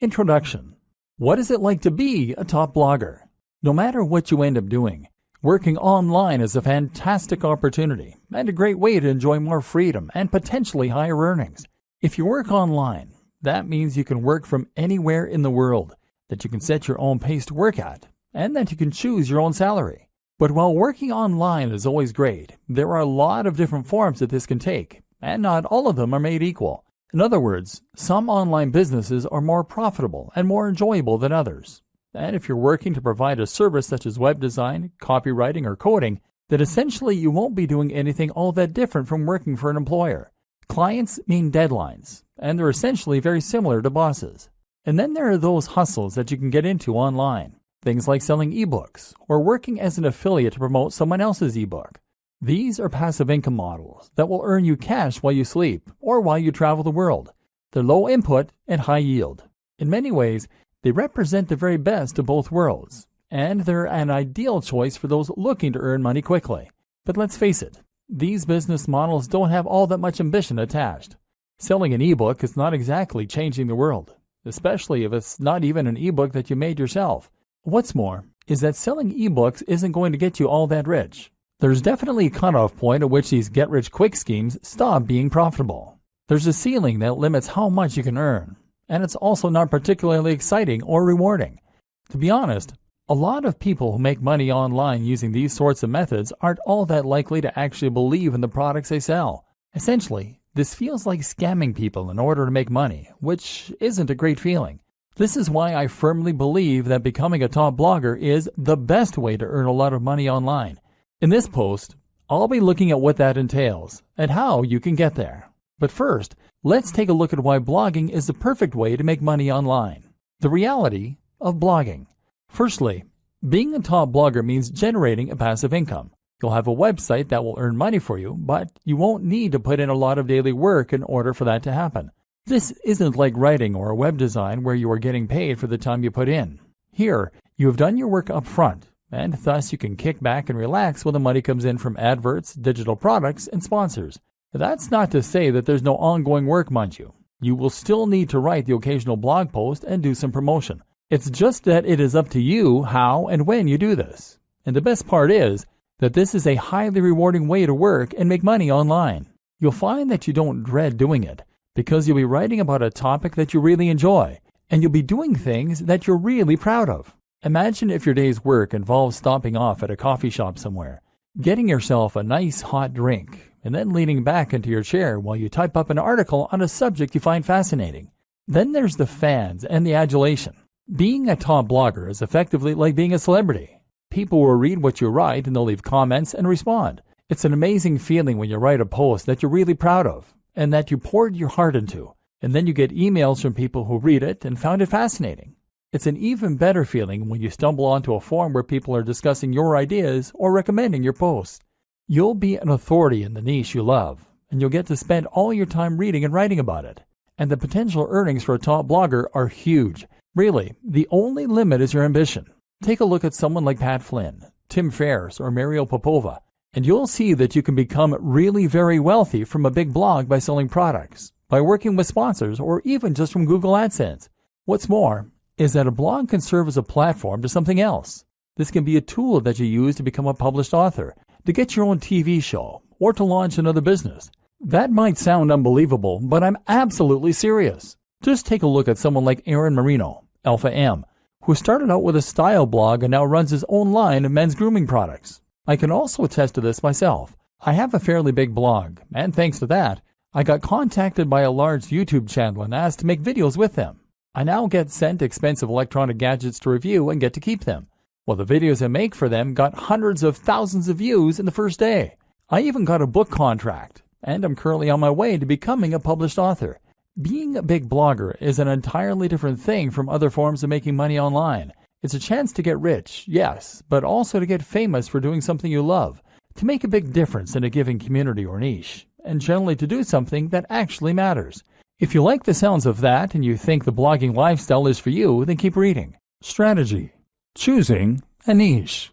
Introduction. What is it like to be a top blogger? No matter what you end up doing, working online is a fantastic opportunity and a great way to enjoy more freedom and potentially higher earnings. If you work online, that means you can work from anywhere in the world, that you can set your own pace to work at, and that you can choose your own salary. But while working online is always great, there are a lot of different forms that this can take, and not all of them are made equal. In other words, some online businesses are more profitable and more enjoyable than others. And if you're working to provide a service such as web design, copywriting, or coding, then essentially you won't be doing anything all that different from working for an employer. Clients mean deadlines, and they're essentially very similar to bosses. And then there are those hustles that you can get into online. Things like selling ebooks or working as an affiliate to promote someone else's ebook. These are passive income models that will earn you cash while you sleep or while you travel the world. They're low input and high yield. In many ways, they represent the very best of both worlds, and they're an ideal choice for those looking to earn money quickly. But let's face it, these business models don't have all that much ambition attached. Selling an ebook is not exactly changing the world, especially if it's not even an ebook that you made yourself. What's more is that selling ebooks isn't going to get you all that rich. There's definitely a cutoff point at which these get-rich-quick schemes stop being profitable. There's a ceiling that limits how much you can earn, and it's also not particularly exciting or rewarding. To be honest, a lot of people who make money online using these sorts of methods aren't all that likely to actually believe in the products they sell. Essentially, this feels like scamming people in order to make money, which isn't a great feeling. This is why I firmly believe that becoming a top blogger is the best way to earn a lot of money online. In this post, I'll be looking at what that entails and how you can get there. But first, let's take a look at why blogging is the perfect way to make money online. The reality of blogging. Firstly, being a top blogger means generating a passive income. You'll have a website that will earn money for you, but you won't need to put in a lot of daily work in order for that to happen. This isn't like writing or web design where you are getting paid for the time you put in. Here, you have done your work up front, and thus you can kick back and relax when the money comes in from adverts, digital products, and sponsors. That's not to say that there's no ongoing work, mind you. You will still need to write the occasional blog post and do some promotion. It's just that it is up to you how and when you do this. And the best part is that this is a highly rewarding way to work and make money online. You'll find that you don't dread doing it because you'll be writing about a topic that you really enjoy, and you'll be doing things that you're really proud of. Imagine if your day's work involves stopping off at a coffee shop somewhere, getting yourself a nice hot drink, and then leaning back into your chair while you type up an article on a subject you find fascinating. Then there's the fans and the adulation. Being a top blogger is effectively like being a celebrity. People will read what you write and they'll leave comments and respond. It's an amazing feeling when you write a post that you're really proud of and that you poured your heart into, and then you get emails from people who read it and found it fascinating. It's an even better feeling when you stumble onto a forum where people are discussing your ideas or recommending your posts. You'll be an authority in the niche you love, and you'll get to spend all your time reading and writing about it. And the potential earnings for a top blogger are huge. Really, the only limit is your ambition. Take a look at someone like Pat Flynn, Tim Ferriss, or Mariel Popova, and you'll see that you can become really very wealthy from a big blog by selling products, by working with sponsors, or even just from Google AdSense. What's more is that a blog can serve as a platform to something else. This can be a tool that you use to become a published author, to get your own TV show, or to launch another business. That might sound unbelievable, but I'm absolutely serious. Just take a look at someone like Aaron Marino, Alpha M, who started out with a style blog and now runs his own line of men's grooming products. I can also attest to this myself. I have a fairly big blog, and thanks to that, I got contacted by a large YouTube channel and asked to make videos with them. I now get sent expensive electronic gadgets to review and get to keep them. Well, the videos I make for them got hundreds of thousands of views in the first day. I even got a book contract, and I'm currently on my way to becoming a published author. Being a big blogger is an entirely different thing from other forms of making money online. It's a chance to get rich, yes, but also to get famous for doing something you love, to make a big difference in a given community or niche, and generally to do something that actually matters. If you like the sounds of that and you think the blogging lifestyle is for you, then keep reading. Strategy. Choosing a niche.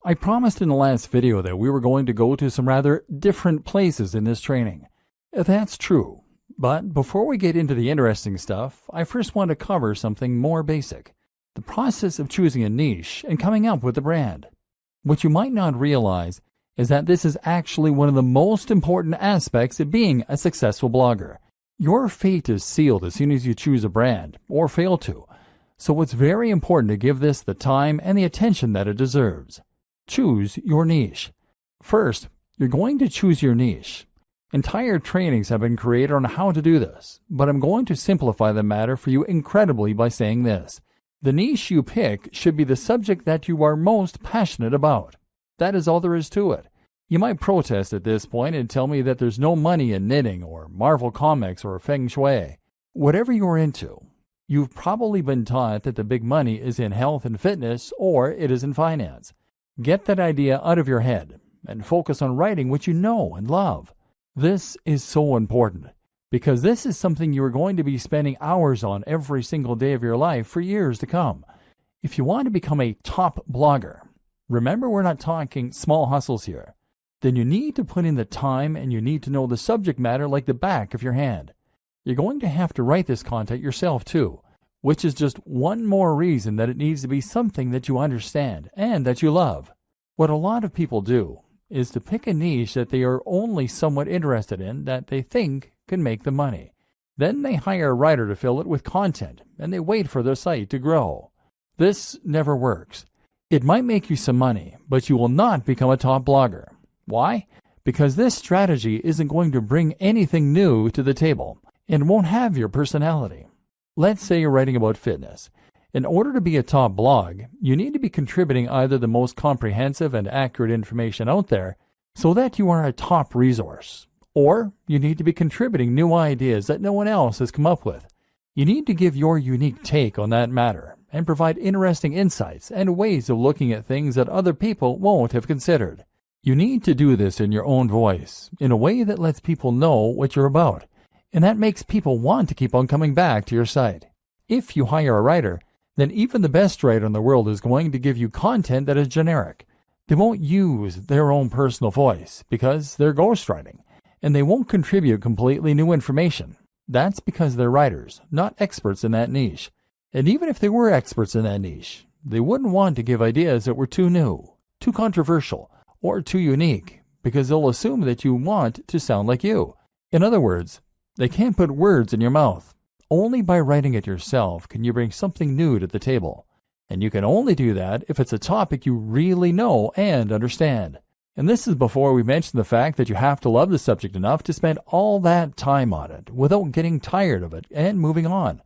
I promised in the last video that we were going to go to some rather different places in this training. That's true. But before we get into the interesting stuff, I first want to cover something more basic: the process of choosing a niche and coming up with a brand. What you might not realize is that this is actually one of the most important aspects of being a successful blogger. Your fate is sealed as soon as you choose a brand, or fail to. So it's very important to give this the time and the attention that it deserves. Choose your niche. First, you're going to choose your niche. Entire trainings have been created on how to do this, but I'm going to simplify the matter for you incredibly by saying this: the niche you pick should be the subject that you are most passionate about. That is all there is to it. You might protest at this point and tell me that there's no money in knitting or Marvel Comics or Feng Shui. Whatever you're into, you've probably been taught that the big money is in health and fitness, or it is in finance. Get that idea out of your head and focus on writing what you know and love. This is so important because this is something you are going to be spending hours on every single day of your life for years to come. If you want to become a top blogger, remember we're not talking small hustles here, then you need to put in the time and you need to know the subject matter like the back of your hand. You're going to have to write this content yourself too, which is just one more reason that it needs to be something that you understand and that you love. What a lot of people do is to pick a niche that they are only somewhat interested in that they think can make them money. Then they hire a writer to fill it with content, and they wait for their site to grow. This never works. It might make you some money, but you will not become a top blogger. Why? Because this strategy isn't going to bring anything new to the table and won't have your personality. Let's say you're writing about fitness. In order to be a top blog, you need to be contributing either the most comprehensive and accurate information out there so that you are a top resource, or you need to be contributing new ideas that no one else has come up with. You need to give your unique take on that matter and provide interesting insights and ways of looking at things that other people won't have considered. You need to do this in your own voice, in a way that lets people know what you're about, and that makes people want to keep on coming back to your site. If you hire a writer, then even the best writer in the world is going to give you content that is generic. They won't use their own personal voice because they're ghostwriting, and they won't contribute completely new information. That's because they're writers, not experts in that niche. And even if they were experts in that niche, they wouldn't want to give ideas that were too new, too controversial, or too unique, because they'll assume that you want to sound like you. In other words, they can't put words in your mouth. Only by writing it yourself can you bring something new to the table. And you can only do that if it's a topic you really know and understand. And this is before we mention the fact that you have to love the subject enough to spend all that time on it without getting tired of it and moving on.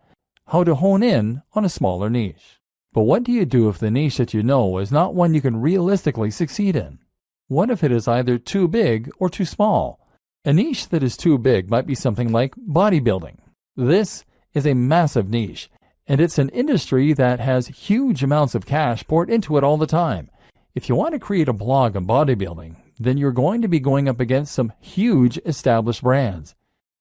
How to hone in on a smaller niche. But what do you do if the niche that you know is not one you can realistically succeed in? What if it is either too big or too small? A niche that is too big might be something like bodybuilding. This is a massive niche, and it's an industry that has huge amounts of cash poured into it all the time. If you want to create a blog on bodybuilding, then you're going to be going up against some huge established brands.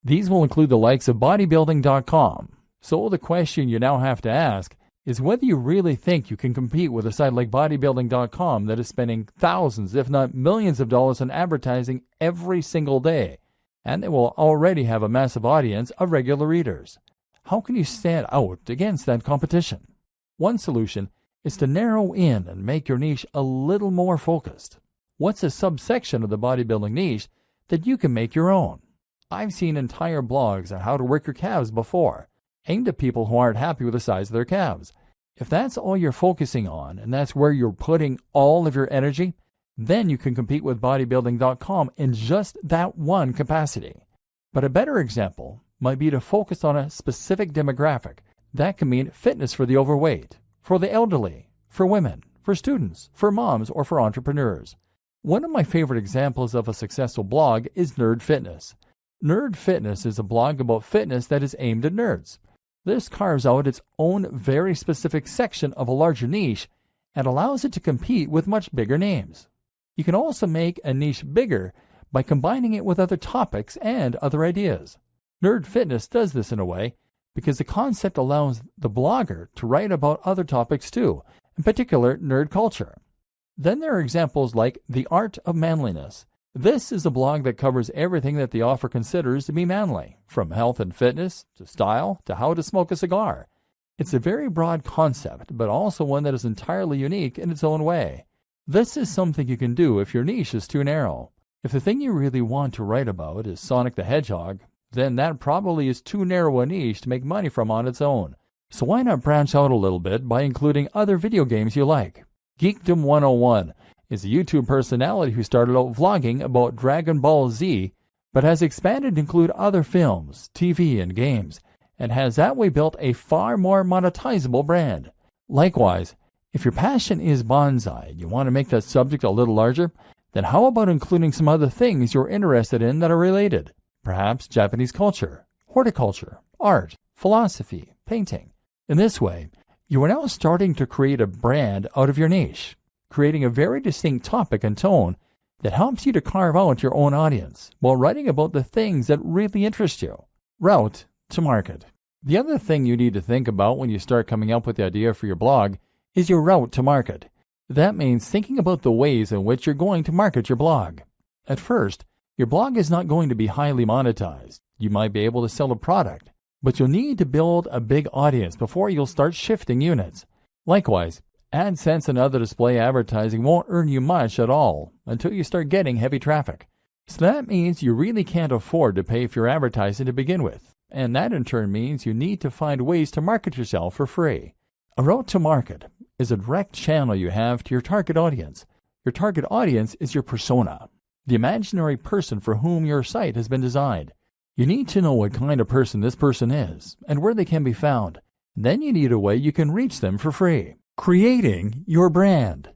These will include the likes of bodybuilding.com. So the question you now have to ask is whether you really think you can compete with a site like bodybuilding.com that is spending thousands, if not millions of dollars on advertising every single day, and they will already have a massive audience of regular readers. How can you stand out against that competition? One solution is to narrow in and make your niche a little more focused. What's a subsection of the bodybuilding niche that you can make your own? I've seen entire blogs on how to work your calves before, aimed at people who aren't happy with the size of their calves. If that's all you're focusing on and that's where you're putting all of your energy, then you can compete with bodybuilding.com in just that one capacity. But a better example might be to focus on a specific demographic. That can mean fitness for the overweight, for the elderly, for women, for students, for moms, or for entrepreneurs. One of my favorite examples of a successful blog is Nerd Fitness. Nerd Fitness is a blog about fitness that is aimed at nerds. This carves out its own very specific section of a larger niche and allows it to compete with much bigger names. You can also make a niche bigger by combining it with other topics and other ideas. Nerd Fitness does this in a way because the concept allows the blogger to write about other topics too, in particular nerd culture. Then there are examples like The Art of Manliness. This is a blog that covers everything that the author considers to be manly, from health and fitness, to style, to how to smoke a cigar. It's a very broad concept, but also one that is entirely unique in its own way. This is something you can do if your niche is too narrow. If the thing you really want to write about is Sonic the Hedgehog, then that probably is too narrow a niche to make money from on its own. So why not branch out a little bit by including other video games you like? Geekdom 101 is a YouTube personality who started out vlogging about Dragon Ball Z, but has expanded to include other films, TV, and games, and has that way built a far more monetizable brand. Likewise, if your passion is bonsai and you want to make that subject a little larger, then how about including some other things you're interested in that are related? Perhaps Japanese culture, horticulture, art, philosophy, painting. In this way, you are now starting to create a brand out of your niche, creating a very distinct topic and tone that helps you to carve out your own audience while writing about the things that really interest you. Route to market. The other thing you need to think about when you start coming up with the idea for your blog is your route to market. That means thinking about the ways in which you're going to market your blog. At first, your blog is not going to be highly monetized. You might be able to sell a product, but you'll need to build a big audience before you'll start shifting units. Likewise, AdSense and other display advertising won't earn you much at all until you start getting heavy traffic. So that means you really can't afford to pay for your advertising to begin with, and that in turn means you need to find ways to market yourself for free. A route to market is a direct channel you have to your target audience. Your target audience is your persona, the imaginary person for whom your site has been designed. You need to know what kind of person this person is and where they can be found. Then you need a way you can reach them for free. Creating your brand.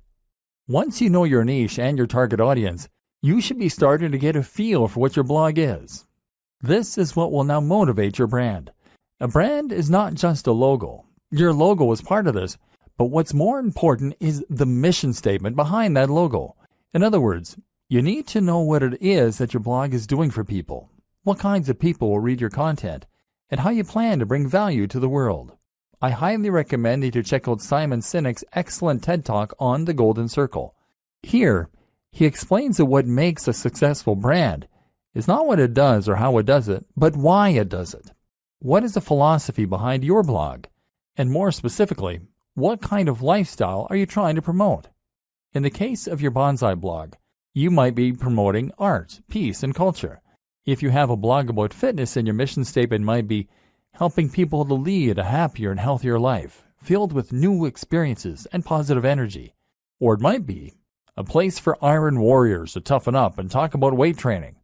Once you know your niche and your target audience, you should be starting to get a feel for what your blog is. This is what will now motivate your brand. A brand is not just a logo. Your logo is part of this, but what's more important is the mission statement behind that logo. In other words, you need to know what it is that your blog is doing for people, what kinds of people will read your content, and how you plan to bring value to the world. I highly recommend that you check out Simon Sinek's excellent TED Talk on the Golden Circle. Here, he explains that what makes a successful brand is not what it does or how it does it, but why it does it. What is the philosophy behind your blog? And more specifically, what kind of lifestyle are you trying to promote? In the case of your bonsai blog, you might be promoting art, peace, and culture. If you have a blog about fitness, then your mission statement might be helping people to lead a happier and healthier life, filled with new experiences and positive energy. Or it might be a place for iron warriors to toughen up and talk about weight training.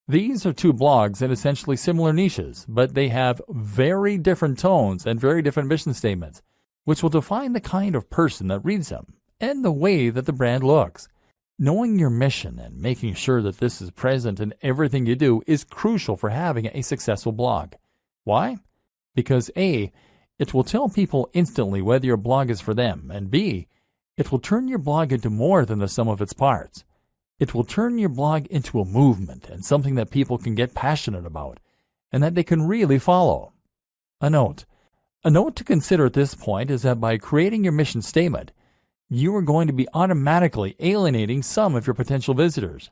These are two blogs in essentially similar niches, but they have very different tones and very different mission statements, which will define the kind of person that reads them and the way that the brand looks. Knowing your mission and making sure that this is present in everything you do is crucial for having a successful blog. Why? Because A, it will tell people instantly whether your blog is for them, and B, it will turn your blog into more than the sum of its parts. It will turn your blog into a movement and something that people can get passionate about, and that they can really follow. A note to consider at this point is that by creating your mission statement, you are going to be automatically alienating some of your potential visitors.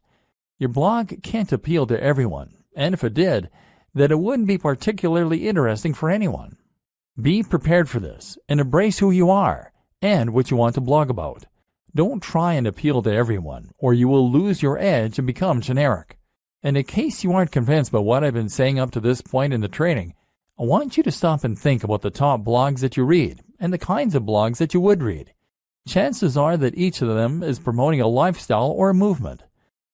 Your blog can't appeal to everyone, and if it did, then it wouldn't be particularly interesting for anyone. Be prepared for this and embrace who you are and what you want to blog about. Don't try and appeal to everyone, or you will lose your edge and become generic. And in case you aren't convinced by what I've been saying up to this point in the training, I want you to stop and think about the top blogs that you read and the kinds of blogs that you would read. Chances are that each of them is promoting a lifestyle or a movement.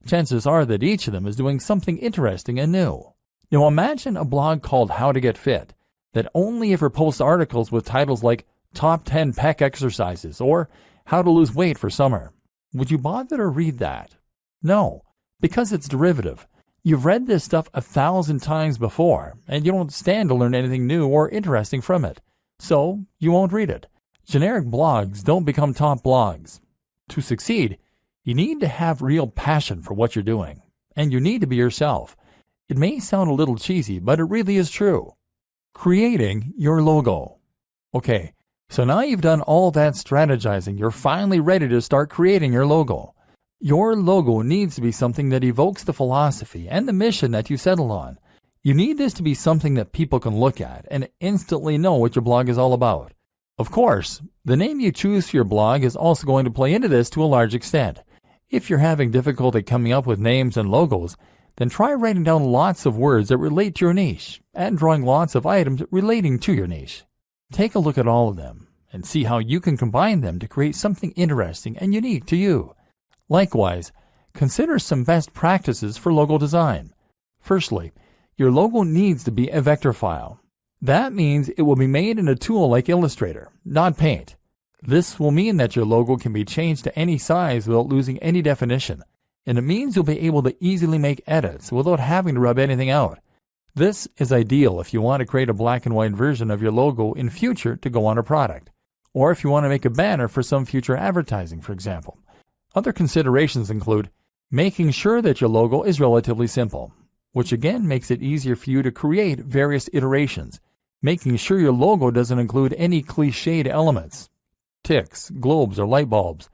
Chances are that each of them is doing something interesting and new. Now imagine a blog called How to Get Fit that only ever posts articles with titles like Top 10 Pec Exercises or How to Lose Weight for Summer. Would you bother to read that? No, because it's derivative. You've read this stuff 1,000 times before, and you don't stand to learn anything new or interesting from it. So you won't read it. Generic blogs don't become top blogs. To succeed, you need to have real passion for what you're doing, and you need to be yourself. It may sound a little cheesy, but it really is true. Creating your logo. Okay, so now you've done all that strategizing, you're finally ready to start creating your logo. Your logo needs to be something that evokes the philosophy and the mission that you settled on. You need this to be something that people can look at and instantly know what your blog is all about. Of course, the name you choose for your blog is also going to play into this to a large extent. If you're having difficulty coming up with names and logos, then try writing down lots of words that relate to your niche and drawing lots of items relating to your niche. Take a look at all of them and see how you can combine them to create something interesting and unique to you. Likewise, consider some best practices for logo design. Firstly, your logo needs to be a vector file. That means it will be made in a tool like Illustrator, not Paint. This will mean that your logo can be changed to any size without losing any definition, and it means you'll be able to easily make edits without having to rub anything out. This is ideal if you want to create a black and white version of your logo in future to go on a product, or if you want to make a banner for some future advertising, for example. Other considerations include making sure that your logo is relatively simple, which again makes it easier for you to create various iterations, making sure your logo doesn't include any cliched elements, ticks, globes, or light bulbs,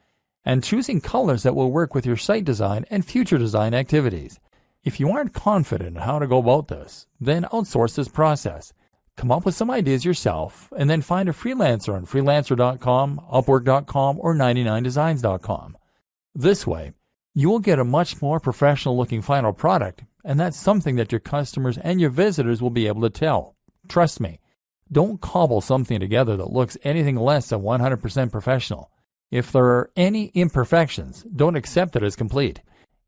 and choosing colors that will work with your site design and future design activities. If you aren't confident in how to go about this, then outsource this process. Come up with some ideas yourself, and then find a freelancer on freelancer.com, upwork.com, or 99designs.com. This way, you will get a much more professional-looking final product, and that's something that your customers and your visitors will be able to tell. Trust me, don't cobble something together that looks anything less than 100% professional. If there are any imperfections, don't accept it as complete.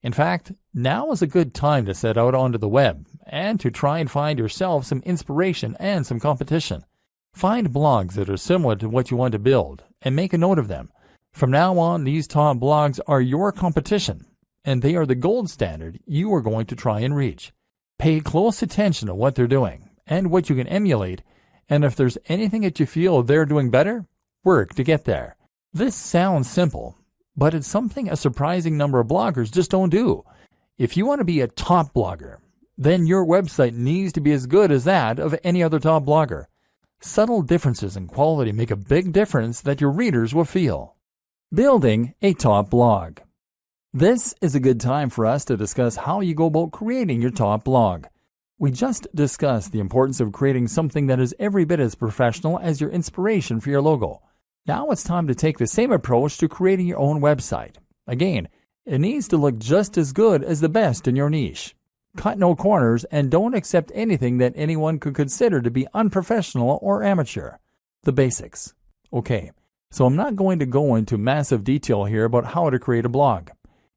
In fact, now is a good time to set out onto the web and to try and find yourself some inspiration and some competition. Find blogs that are similar to what you want to build and make a note of them. From now on, these top blogs are your competition, and they are the gold standard you are going to try and reach. Pay close attention to what they're doing and what you can emulate, and if there's anything that you feel they're doing better, work to get there. This sounds simple, but it's something a surprising number of bloggers just don't do. If you want to be a top blogger, then your website needs to be as good as that of any other top blogger. Subtle differences in quality make a big difference that your readers will feel. Building a top blog. This is a good time for us to discuss how you go about creating your top blog. We just discussed the importance of creating something that is every bit as professional as your inspiration for your logo. Now it's time to take the same approach to creating your own website. Again, it needs to look just as good as the best in your niche. Cut no corners and don't accept anything that anyone could consider to be unprofessional or amateur. The basics. Okay, so I'm not going to go into massive detail here about how to create a blog.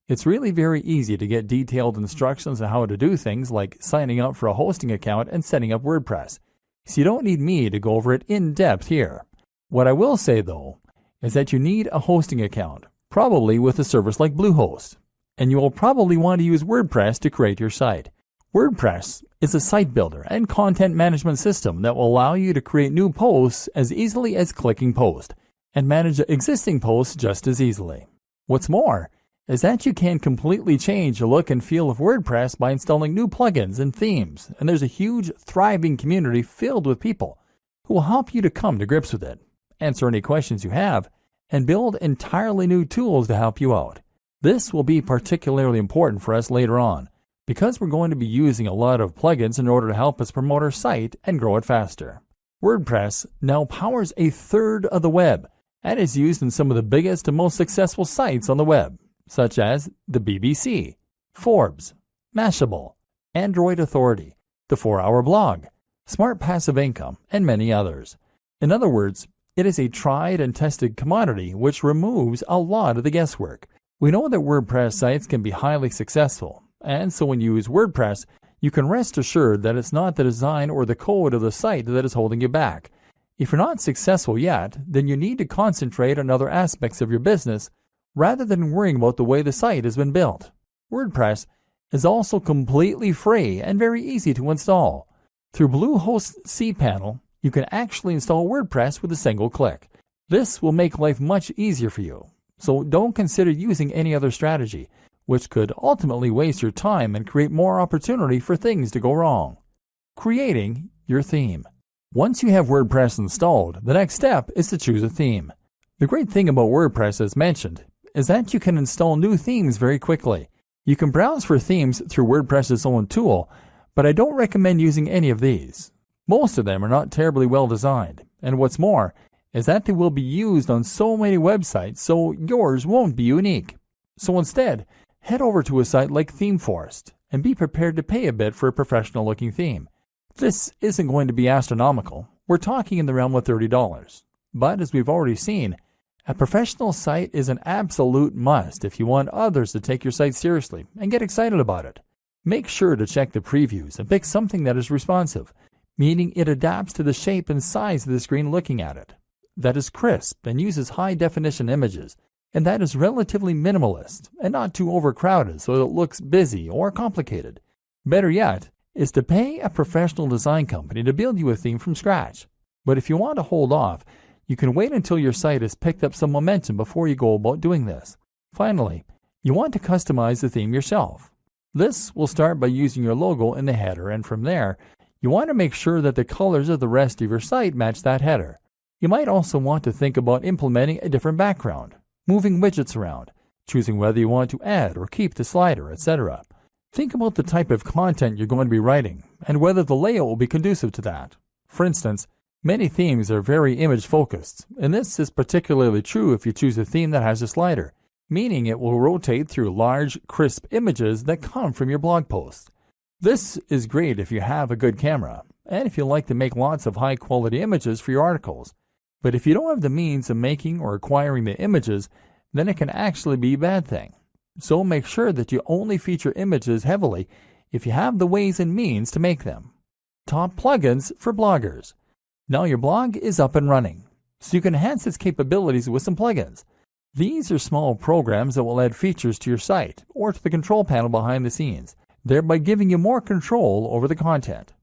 It's really very easy to get detailed instructions on how to do things like signing up for a hosting account and setting up WordPress. So you don't need me to go over it in depth here. What I will say though, is that you need a hosting account, probably with a service like Bluehost, and you will probably want to use WordPress to create your site. WordPress is a site builder and content management system that will allow you to create new posts as easily as clicking post, and manage existing posts just as easily. What's more, is that you can completely change the look and feel of WordPress by installing new plugins and themes, and there's a huge, thriving community filled with people who will help you to come to grips with it, answer any questions you have, and build entirely new tools to help you out. This will be particularly important for us later on, because we're going to be using a lot of plugins in order to help us promote our site and grow it faster. WordPress now powers a third of the web, and is used in some of the biggest and most successful sites on the web, such as the BBC, Forbes, Mashable, Android Authority, the 4-Hour Blog, Smart Passive Income, and many others. In other words, it is a tried and tested commodity which removes a lot of the guesswork. We know that WordPress sites can be highly successful, and so when you use WordPress, you can rest assured that it's not the design or the code of the site that is holding you back. If you're not successful yet, then you need to concentrate on other aspects of your business rather than worrying about the way the site has been built. WordPress is also completely free and very easy to install. Through Bluehost cPanel, you can actually install WordPress with a single click. This will make life much easier for you, so don't consider using any other strategy, which could ultimately waste your time and create more opportunity for things to go wrong. Creating your theme. Once you have WordPress installed, the next step is to choose a theme. The great thing about WordPress, as mentioned, is that you can install new themes very quickly. You can browse for themes through WordPress's own tool, but I don't recommend using any of these. Most of them are not terribly well designed, and what's more is that they will be used on so many websites, so yours won't be unique. So instead, head over to a site like ThemeForest and be prepared to pay a bit for a professional-looking theme. This isn't going to be astronomical. We're talking in the realm of $30. But as we've already seen, a professional site is an absolute must if you want others to take your site seriously and get excited about it. Make sure to check the previews and pick something that is responsive, meaning it adapts to the shape and size of the screen looking at it, that is crisp and uses high-definition images, and that is relatively minimalist and not too overcrowded so it looks busy or complicated. Better yet is to pay a professional design company to build you a theme from scratch. But if you want to hold off, you can wait until your site has picked up some momentum before you go about doing this. Finally, you want to customize the theme yourself. This will start by using your logo in the header, and from there, you want to make sure that the colors of the rest of your site match that header. You might also want to think about implementing a different background, moving widgets around, choosing whether you want to add or keep the slider, etc. Think about the type of content you're going to be writing and whether the layout will be conducive to that. For instance, many themes are very image-focused, and this is particularly true if you choose a theme that has a slider, meaning it will rotate through large, crisp images that come from your blog post. This is great if you have a good camera, and if you like to make lots of high-quality images for your articles. But if you don't have the means of making or acquiring the images, then it can actually be a bad thing. So make sure that you only feature images heavily if you have the ways and means to make them. Top plugins for bloggers. Now your blog is up and running, so you can enhance its capabilities with some plugins. These are small programs that will add features to your site or to the control panel behind the scenes, thereby giving you more control over the content.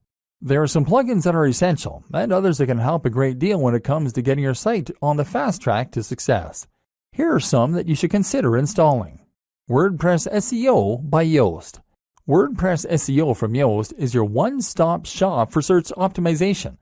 There are some plugins that are essential, and others that can help a great deal when it comes to getting your site on the fast track to success. Here are some that you should consider installing. WordPress SEO by Yoast. WordPress SEO from Yoast is your one-stop shop for search optimization.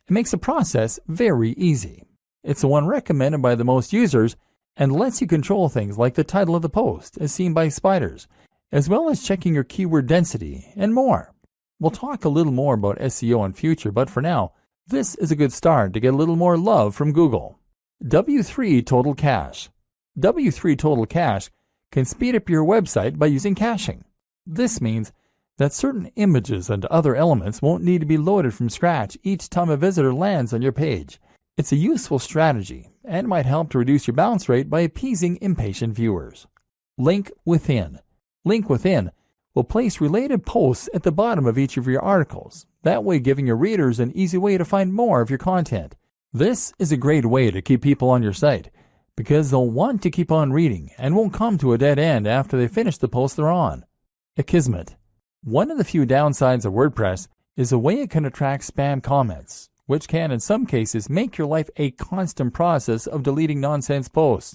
It makes the process very easy. It's the one recommended by the most users and lets you control things like the title of the post as seen by spiders, as well as checking your keyword density and more. We'll talk a little more about SEO in future, but for now, this is a good start to get a little more love from Google. W3 Total Cache. W3 Total Cache can speed up your website by using caching. This means that certain images and other elements won't need to be loaded from scratch each time a visitor lands on your page. It's a useful strategy and might help to reduce your bounce rate by appeasing impatient viewers. Link Within. Link Within will place related posts at the bottom of each of your articles, that way giving your readers an easy way to find more of your content. This is a great way to keep people on your site, because they'll want to keep on reading and won't come to a dead end after they finish the post they're on. Akismet. One of the few downsides of WordPress is the way it can attract spam comments, which can in some cases make your life a constant process of deleting nonsense posts.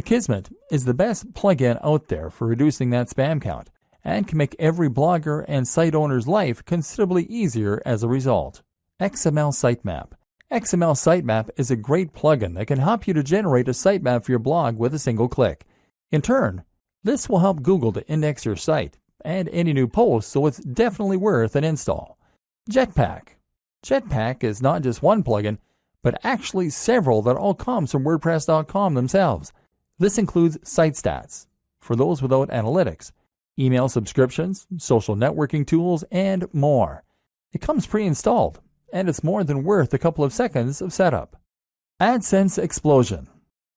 Akismet is the best plugin out there for reducing that spam count, and can make every blogger and site owner's life considerably easier as a result. XML Sitemap. XML Sitemap is a great plugin that can help you to generate a sitemap for your blog with a single click. In turn, this will help Google to index your site and any new posts, so it's definitely worth an install. Jetpack. Jetpack is not just one plugin, but actually several that all comes from WordPress.com themselves. This includes site stats, for those without analytics, email subscriptions, social networking tools, and more. It comes pre-installed, and it's more than worth a couple of seconds of setup. AdSense Explosion.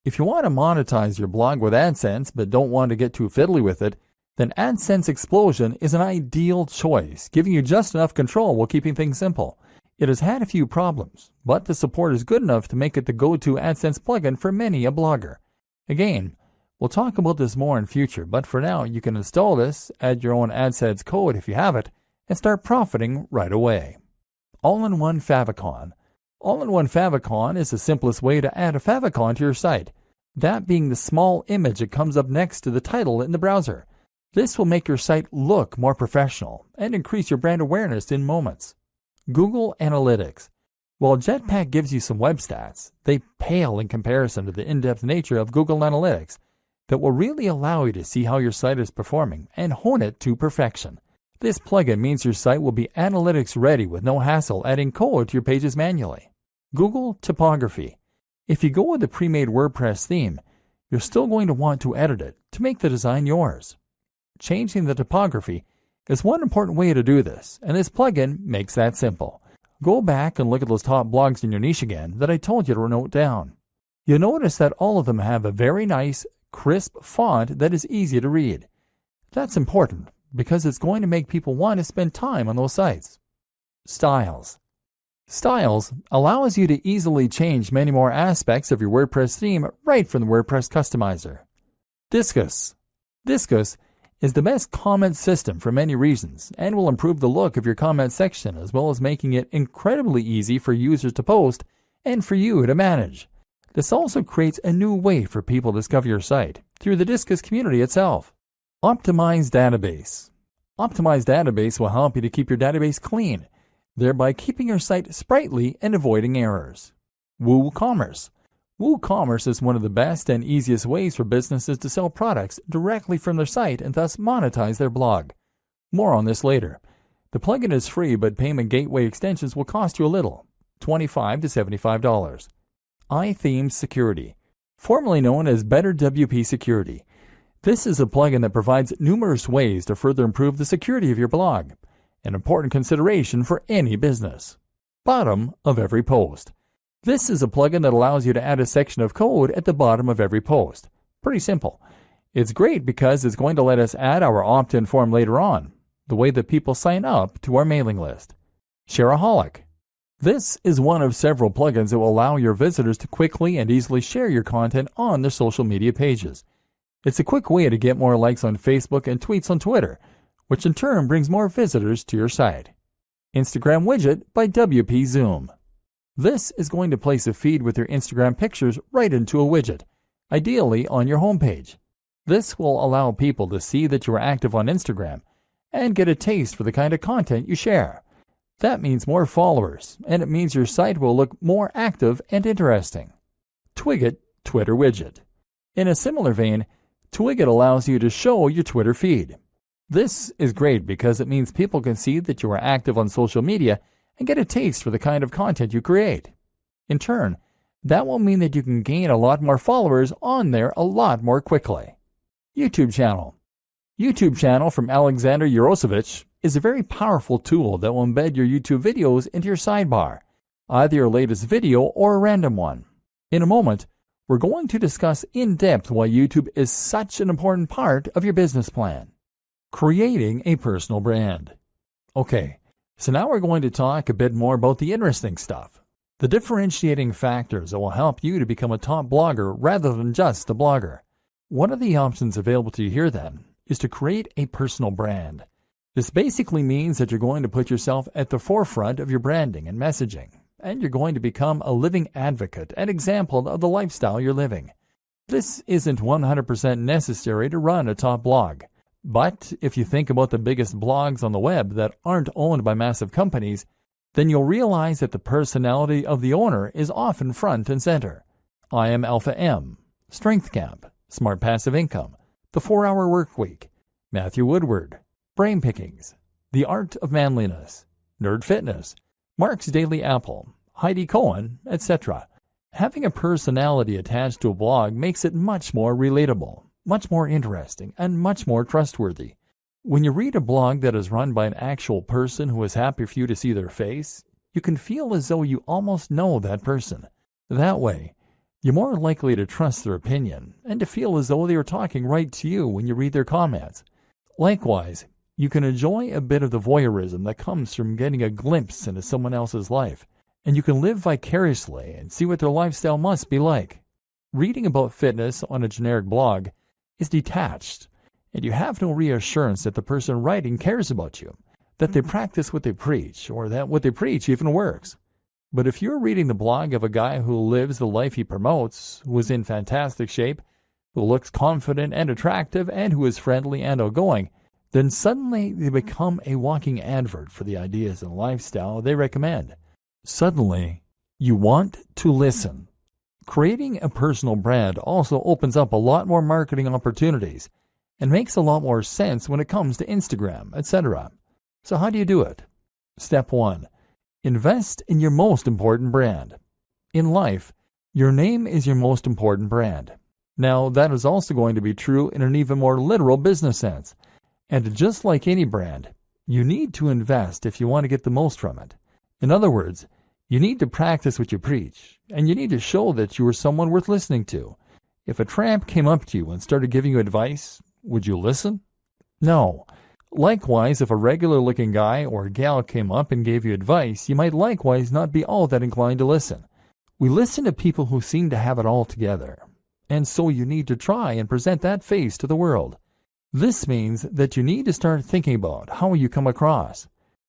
If you want to monetize your blog with AdSense but don't want to get too fiddly with it, then AdSense Explosion is an ideal choice, giving you just enough control while keeping things simple. It has had a few problems, but the support is good enough to make it the go-to AdSense plugin for many a blogger. Again, we'll talk about this more in future, but for now you can install this, add your own AdSense code if you have it, and start profiting right away. All-in-One Favicon. All-in-One Favicon is the simplest way to add a favicon to your site, that being the small image that comes up next to the title in the browser. This will make your site look more professional and increase your brand awareness in moments. Google Analytics. While Jetpack gives you some web stats, they pale in comparison to the in-depth nature of Google Analytics. that will really allow you to see how your site is performing and hone it to perfection. This plugin means your site will be analytics ready with no hassle adding code to your pages manually. Google Typography. If you go with the pre-made WordPress theme, you're still going to want to edit it to make the design yours. Changing the typography is one important way to do this, and this plugin makes that simple. Go back and look at those top blogs in your niche again that I told you to note down. You'll notice that all of them have a very nice, crisp font that is easy to read. That's important because it's going to make people want to spend time on those sites. Styles. Styles allows you to easily change many more aspects of your WordPress theme right from the WordPress customizer. Disqus. Disqus is the best comment system for many reasons and will improve the look of your comment section as well as making it incredibly easy for users to post and for you to manage. This also creates a new way for people to discover your site through the Disqus community itself. Optimized Database. Optimized Database will help you to keep your database clean, thereby keeping your site sprightly and avoiding errors. WooCommerce. WooCommerce is one of the best and easiest ways for businesses to sell products directly from their site and thus monetize their blog. More on this later. The plugin is free, but payment gateway extensions will cost you a little, $25 to $75. iThemes Security, formerly known as Better WP Security. This is a plugin that provides numerous ways to further improve the security of your blog, an important consideration for any business. Bottom of every post. This is a plugin that allows you to add a section of code at the bottom of every post. Pretty simple. It's great because it's going to let us add our opt-in form later on, the way that people sign up to our mailing list. Shareaholic. This is one of several plugins that will allow your visitors to quickly and easily share your content on their social media pages. It's a quick way to get more likes on Facebook and tweets on Twitter, which in turn brings more visitors to your site. Instagram Widget by WP Zoom. This is going to place a feed with your Instagram pictures right into a widget, ideally on your homepage. This will allow people to see that you are active on Instagram and get a taste for the kind of content you share. That means more followers, and it means your site will look more active and interesting. Twigget Twitter Widget. In a similar vein, Twigget allows you to show your Twitter feed. This is great because it means people can see that you are active on social media and get a taste for the kind of content you create. In turn, that will mean that you can gain a lot more followers on there a lot more quickly. YouTube Channel. YouTube Channel from Alexander Yarosevich is a very powerful tool that will embed your YouTube videos into your sidebar, either your latest video or a random one. In a moment, we're going to discuss in depth why YouTube is such an important part of your business plan. Creating a personal brand. Okay, so now we're going to talk a bit more about the interesting stuff, the differentiating factors that will help you to become a top blogger rather than just a blogger. One of the options available to you here then is to create a personal brand. This basically means that you're going to put yourself at the forefront of your branding and messaging, and you're going to become a living advocate and example of the lifestyle you're living. This isn't 100% necessary to run a top blog, but if you think about the biggest blogs on the web that aren't owned by massive companies, then you'll realize that the personality of the owner is often front and center. I Am Alpha M, Strength Camp, Smart Passive Income, The 4-Hour Workweek, Matthew Woodward, Brain Pickings, The Art of Manliness, Nerd Fitness, Mark's Daily Apple, Heidi Cohen, etc. Having a personality attached to a blog makes it much more relatable, much more interesting, and much more trustworthy. When you read a blog that is run by an actual person who is happy for you to see their face, you can feel as though you almost know that person. That way, you're more likely to trust their opinion and to feel as though they are talking right to you when you read their comments. Likewise, you can enjoy a bit of the voyeurism that comes from getting a glimpse into someone else's life, and you can live vicariously and see what their lifestyle must be like. Reading about fitness on a generic blog is detached, and you have no reassurance that the person writing cares about you, that they practice what they preach, or that what they preach even works. But if you're reading the blog of a guy who lives the life he promotes, who is in fantastic shape, who looks confident and attractive, and who is friendly and outgoing, then suddenly they become a walking advert for the ideas and lifestyle they recommend. Suddenly, you want to listen. Creating a personal brand also opens up a lot more marketing opportunities and makes a lot more sense when it comes to Instagram, etc. So how do you do it? Step 1. Invest in your most important brand. In life, your name is your most important brand. Now, that is also going to be true in an even more literal business sense. And just like any brand, you need to invest if you want to get the most from it. In other words, you need to practice what you preach, and you need to show that you are someone worth listening to. If a tramp came up to you and started giving you advice, would you listen? No. Likewise, if a regular-looking guy or gal came up and gave you advice, you might likewise not be all that inclined to listen. We listen to people who seem to have it all together, and so you need to try and present that face to the world. This means that you need to start thinking about how you come across.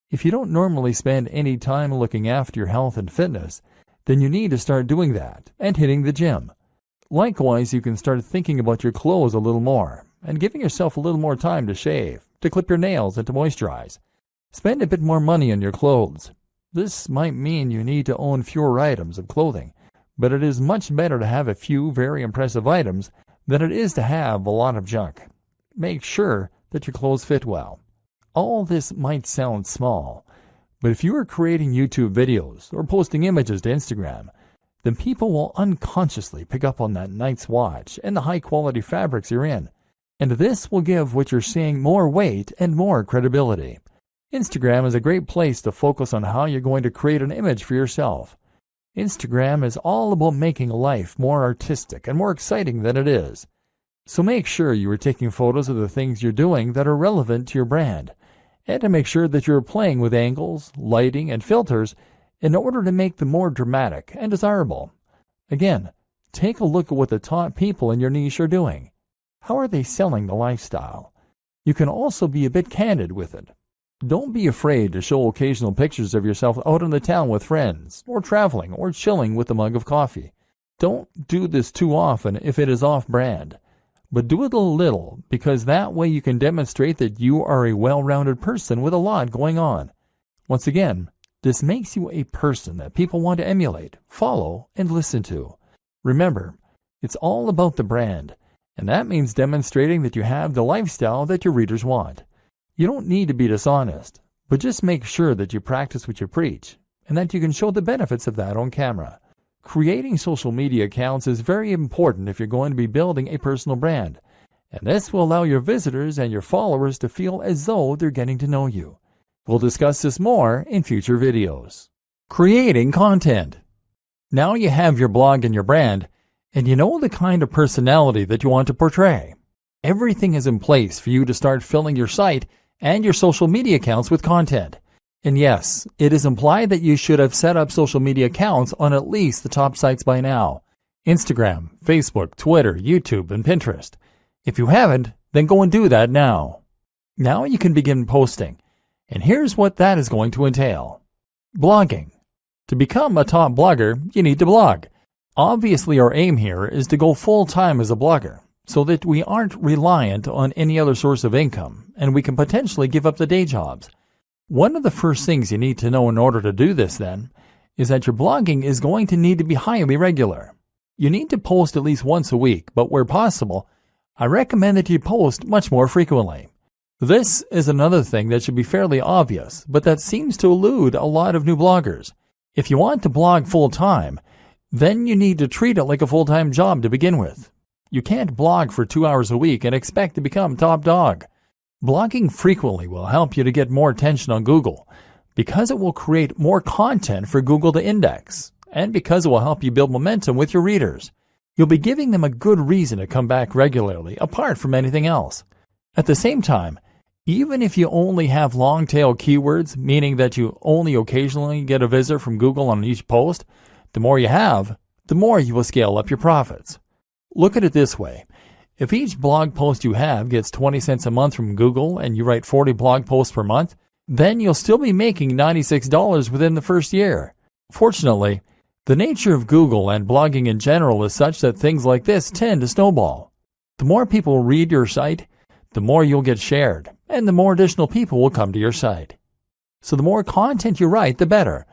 If you don't normally spend any time looking after your health and fitness, then you need to start doing that and hitting the gym. Likewise, you can start thinking about your clothes a little more and giving yourself a little more time to shave, to clip your nails, and to moisturize. Spend a bit more money on your clothes. This might mean you need to own fewer items of clothing, but it is much better to have a few very impressive items than it is to have a lot of junk. Make sure that your clothes fit well. All this might sound small, but if you are creating YouTube videos or posting images to Instagram, then people will unconsciously pick up on that nice watch and the high-quality fabrics you're in, and this will give what you're saying more weight and more credibility. Instagram is a great place to focus on how you're going to create an image for yourself. Instagram is all about making life more artistic and more exciting than it is. So make sure you are taking photos of the things you're doing that are relevant to your brand, and to make sure that you're playing with angles, lighting, and filters in order to make them more dramatic and desirable. Again, take a look at what the top people in your niche are doing. How are they selling the lifestyle? You can also be a bit candid with it. Don't be afraid to show occasional pictures of yourself out in the town with friends, or traveling, or chilling with a mug of coffee. Don't do this too often if it is off-brand, but do it a little, because that way you can demonstrate that you are a well-rounded person with a lot going on. Once again, this makes you a person that people want to emulate, follow, and listen to. Remember, it's all about the brand, and that means demonstrating that you have the lifestyle that your readers want. You don't need to be dishonest, but just make sure that you practice what you preach, and that you can show the benefits of that on camera. Creating social media accounts is very important if you're going to be building a personal brand, and this will allow your visitors and your followers to feel as though they're getting to know you. We'll discuss this more in future videos. Creating content. Now you have your blog and your brand, and you know the kind of personality that you want to portray. Everything is in place for you to start filling your site and your social media accounts with content. And yes, it is implied that you should have set up social media accounts on at least the top sites by now: Instagram, Facebook, Twitter, YouTube, and Pinterest. If you haven't, then go and do that now. Now you can begin posting, and here's what that is going to entail. Blogging. To become a top blogger, you need to blog. Obviously, our aim here is to go full-time as a blogger, so that we aren't reliant on any other source of income, and we can potentially give up the day jobs. One of the first things you need to know in order to do this, then, is that your blogging is going to need to be highly regular. You need to post at least once a week, but where possible, I recommend that you post much more frequently. This is another thing that should be fairly obvious, but that seems to elude a lot of new bloggers. If you want to blog full-time, then you need to treat it like a full-time job to begin with. You can't blog for 2 hours a week and expect to become top dog. Blogging frequently will help you to get more attention on Google, because it will create more content for Google to index, and because it will help you build momentum with your readers. You'll be giving them a good reason to come back regularly, apart from anything else. At the same time, even if you only have long-tail keywords, meaning that you only occasionally get a visit from Google on each post, the more you have, the more you will scale up your profits. Look at it this way. If each blog post you have gets 20 cents a month from Google and you write 40 blog posts per month, then you'll still be making $96 within the first year. Fortunately, the nature of Google and blogging in general is such that things like this tend to snowball. The more people read your site, the more you'll get shared, and the more additional people will come to your site. So the more content you write, the better.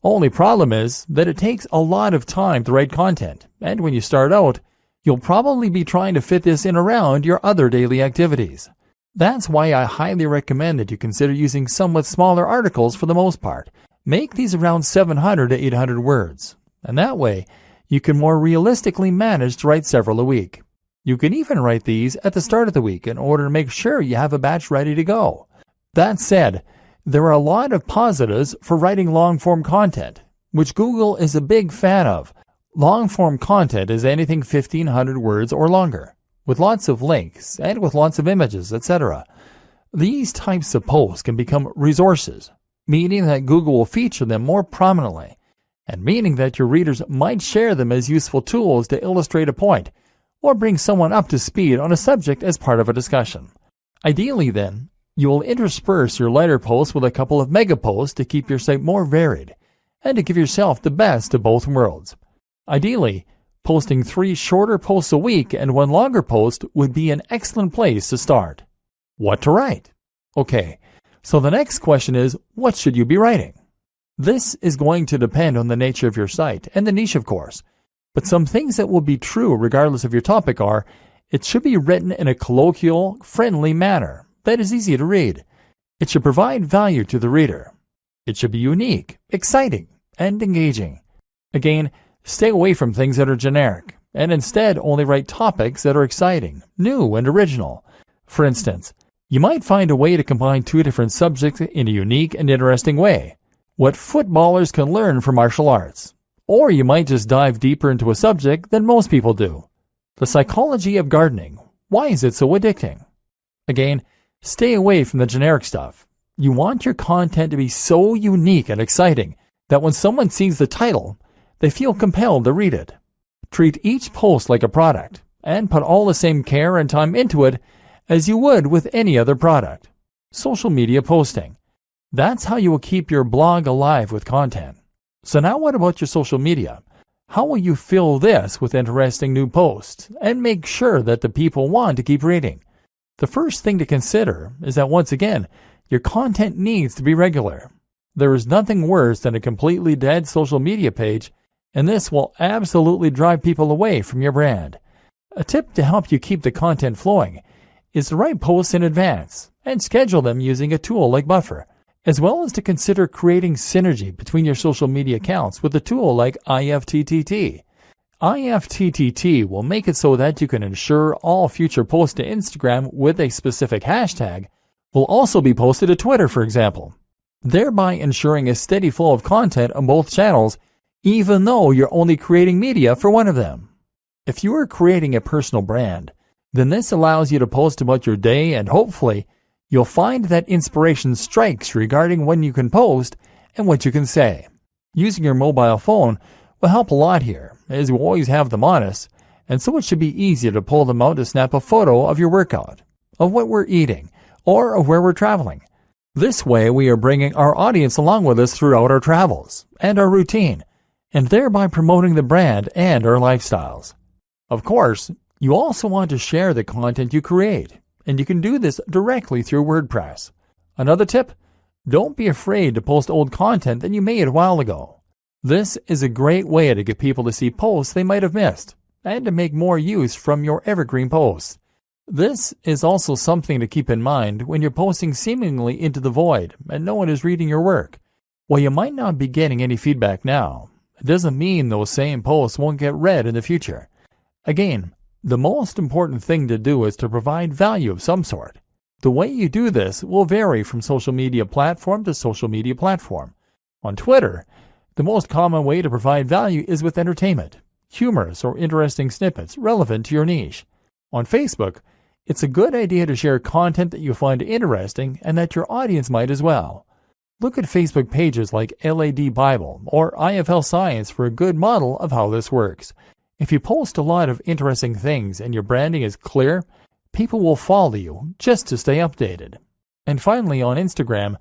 Only problem is that it takes a lot of time to write content, and when you start out, you'll probably be trying to fit this in around your other daily activities. That's why I highly recommend that you consider using somewhat smaller articles for the most part. Make these around 700 to 800 words, and that way you can more realistically manage to write several a week. You can even write these at the start of the week in order to make sure you have a batch ready to go. That said, there are a lot of positives for writing long-form content, which Google is a big fan of. Long-form content is anything 1,500 words or longer, with lots of links and with lots of images, etc. These types of posts can become resources, meaning that Google will feature them more prominently, and meaning that your readers might share them as useful tools to illustrate a point or bring someone up to speed on a subject as part of a discussion. Ideally, then, you will intersperse your lighter posts with a couple of mega posts to keep your site more varied and to give yourself the best of both worlds. Ideally, posting 3 shorter posts a week and 1 longer post would be an excellent place to start. What to write? Okay, so the next question is, what should you be writing? This is going to depend on the nature of your site and the niche, of course, but some things that will be true regardless of your topic are, it should be written in a colloquial, friendly manner that is easy to read. It should provide value to the reader. It should be unique, exciting, and engaging. Again, stay away from things that are generic, and instead only write topics that are exciting, new, and original. For instance, you might find a way to combine 2 different subjects in a unique and interesting way. What footballers can learn from martial arts. Or you might just dive deeper into a subject than most people do. The psychology of gardening. Why is it so addicting? Again, stay away from the generic stuff. You want your content to be so unique and exciting that when someone sees the title, they feel compelled to read it. Treat each post like a product, and put all the same care and time into it as you would with any other product. Social media posting. That's how you will keep your blog alive with content. So now what about your social media? How will you fill this with interesting new posts and make sure that the people want to keep reading? The first thing to consider is that once again, your content needs to be regular. There is nothing worse than a completely dead social media page, and this will absolutely drive people away from your brand. A tip to help you keep the content flowing is to write posts in advance and schedule them using a tool like Buffer, as well as to consider creating synergy between your social media accounts with a tool like IFTTT. IFTTT will make it so that you can ensure all future posts to Instagram with a specific hashtag will also be posted to Twitter, for example, thereby ensuring a steady flow of content on both channels, even though you're only creating media for one of them. If you are creating a personal brand, then this allows you to post about your day, and hopefully you'll find that inspiration strikes regarding when you can post and what you can say. Using your mobile phone will help a lot here, as you always have them on us, and so it should be easier to pull them out to snap a photo of your workout, of what we're eating, or of where we're traveling. This way we are bringing our audience along with us throughout our travels and our routine, and thereby promoting the brand and our lifestyles. Of course, you also want to share the content you create, and you can do this directly through WordPress. Another tip, don't be afraid to post old content that you made a while ago. This is a great way to get people to see posts they might have missed, and to make more use from your evergreen posts. This is also something to keep in mind when you're posting seemingly into the void and no one is reading your work. While you might not be getting any feedback now, it doesn't mean those same posts won't get read in the future. Again, the most important thing to do is to provide value of some sort. The way you do this will vary from social media platform to social media platform. On Twitter, the most common way to provide value is with entertainment, humorous or interesting snippets relevant to your niche. On Facebook, it's a good idea to share content that you find interesting and that your audience might as well. Look at Facebook pages like LAD Bible or IFL Science for a good model of how this works. If you post a lot of interesting things and your branding is clear, people will follow you just to stay updated. And finally, on Instagram,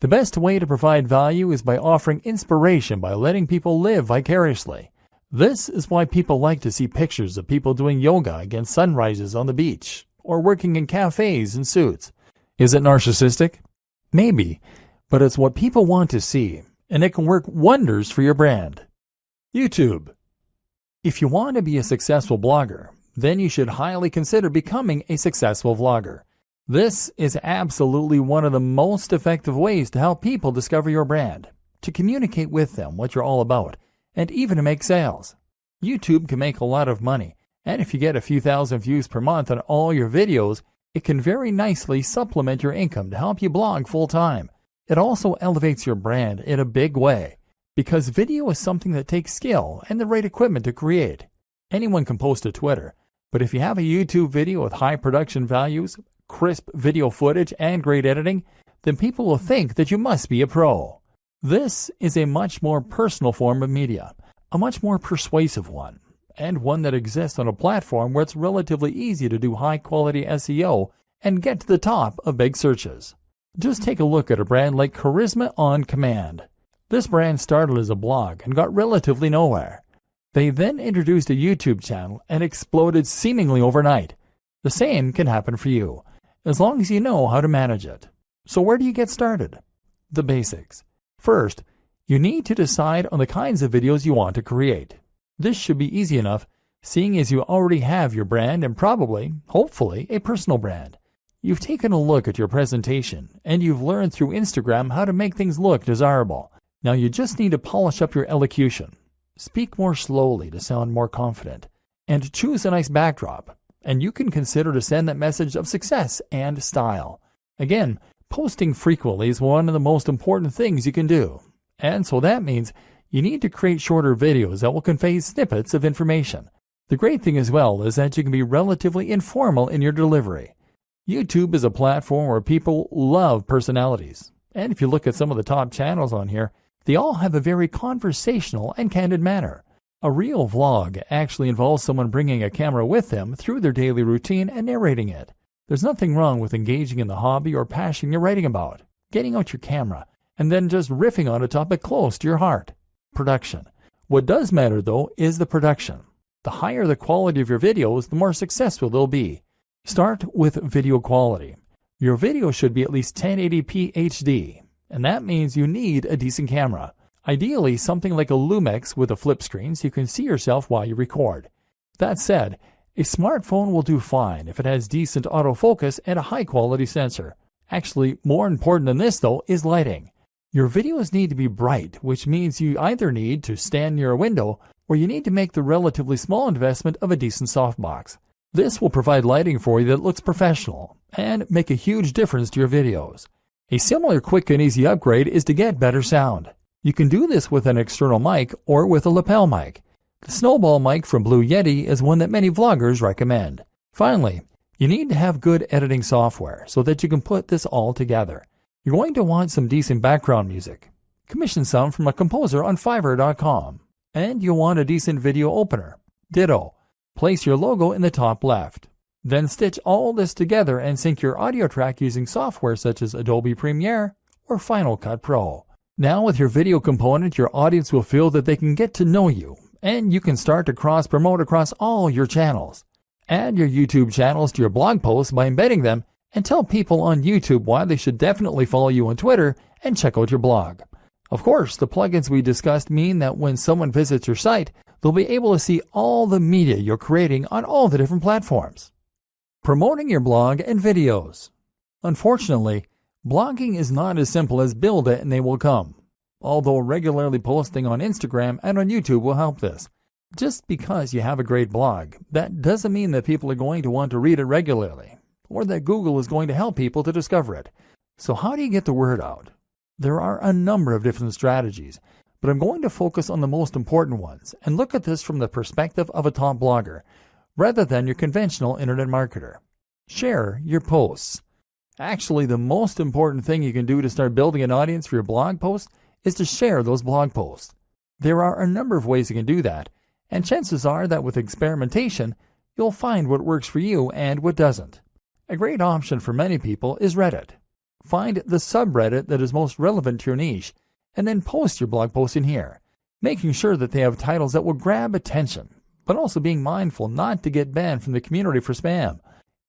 the best way to provide value is by offering inspiration by letting people live vicariously. This is why people like to see pictures of people doing yoga against sunrises on the beach or working in cafes in suits. Is it narcissistic? Maybe, but it's what people want to see, and it can work wonders for your brand. YouTube. If you want to be a successful blogger, then you should highly consider becoming a successful vlogger. This is absolutely one of the most effective ways to help people discover your brand, to communicate with them what you're all about, and even to make sales. YouTube can make a lot of money, and if you get a few thousand views per month on all your videos, it can very nicely supplement your income to help you blog full-time. It also elevates your brand in a big way, because video is something that takes skill and the right equipment to create. Anyone can post to Twitter, but if you have a YouTube video with high production values, crisp video footage, and great editing, then people will think that you must be a pro. This is a much more personal form of media, a much more persuasive one, and one that exists on a platform where it's relatively easy to do high-quality SEO and get to the top of big searches. Just take a look at a brand like Charisma on Command. This brand started as a blog and got relatively nowhere. They then introduced a YouTube channel and exploded seemingly overnight. The same can happen for you, as long as you know how to manage it. So where do you get started? The basics. First, you need to decide on the kinds of videos you want to create. This should be easy enough, seeing as you already have your brand and probably, hopefully, a personal brand. You've taken a look at your presentation, and you've learned through Instagram how to make things look desirable. Now you just need to polish up your elocution. Speak more slowly to sound more confident, and choose a nice backdrop, and you can consider to send that message of success and style. Again, posting frequently is one of the most important things you can do, and so that means you need to create shorter videos that will convey snippets of information. The great thing as well is that you can be relatively informal in your delivery. YouTube is a platform where people love personalities, and if you look at some of the top channels on here, they all have a very conversational and candid manner. A real vlog actually involves someone bringing a camera with them through their daily routine and narrating it. There's nothing wrong with engaging in the hobby or passion you're writing about, getting out your camera, and then just riffing on a topic close to your heart. Production. What does matter, though, is the production. The higher the quality of your videos, the more successful they'll be. Start with video quality. Your video should be at least 1080p HD, and that means you need a decent camera. Ideally, something like a Lumix with a flip screen so you can see yourself while you record. That said, a smartphone will do fine if it has decent autofocus and a high-quality sensor. Actually, more important than this, though, is lighting. Your videos need to be bright, which means you either need to stand near a window or you need to make the relatively small investment of a decent softbox. This will provide lighting for you that looks professional and make a huge difference to your videos. A similar quick and easy upgrade is to get better sound. You can do this with an external mic or with a lapel mic. The Snowball mic from Blue Yeti is one that many vloggers recommend. Finally, you need to have good editing software so that you can put this all together. You're going to want some decent background music. Commission some from a composer on Fiverr.com. And you'll want a decent video opener. Ditto. Place your logo in the top left. Then stitch all this together and sync your audio track using software such as Adobe Premiere or Final Cut Pro. Now with your video component, your audience will feel that they can get to know you, and you can start to cross-promote across all your channels. Add your YouTube channels to your blog posts by embedding them, and tell people on YouTube why they should definitely follow you on Twitter and check out your blog. Of course, the plugins we discussed mean that when someone visits your site, they'll be able to see all the media you're creating on all the different platforms. Promoting your blog and videos. Unfortunately, blogging is not as simple as build it and they will come. Although regularly posting on Instagram and on YouTube will help this. Just because you have a great blog, that doesn't mean that people are going to want to read it regularly, or that Google is going to help people to discover it. So how do you get the word out? There are a number of different strategies, but I'm going to focus on the most important ones and look at this from the perspective of a top blogger, rather than your conventional internet marketer. Share your posts. Actually, the most important thing you can do to start building an audience for your blog post is to share those blog posts. There are a number of ways you can do that, and chances are that with experimentation, you'll find what works for you and what doesn't. A great option for many people is Reddit. Find the subreddit that is most relevant to your niche, and then post your blog post in here, making sure that they have titles that will grab attention, but also being mindful not to get banned from the community for spam.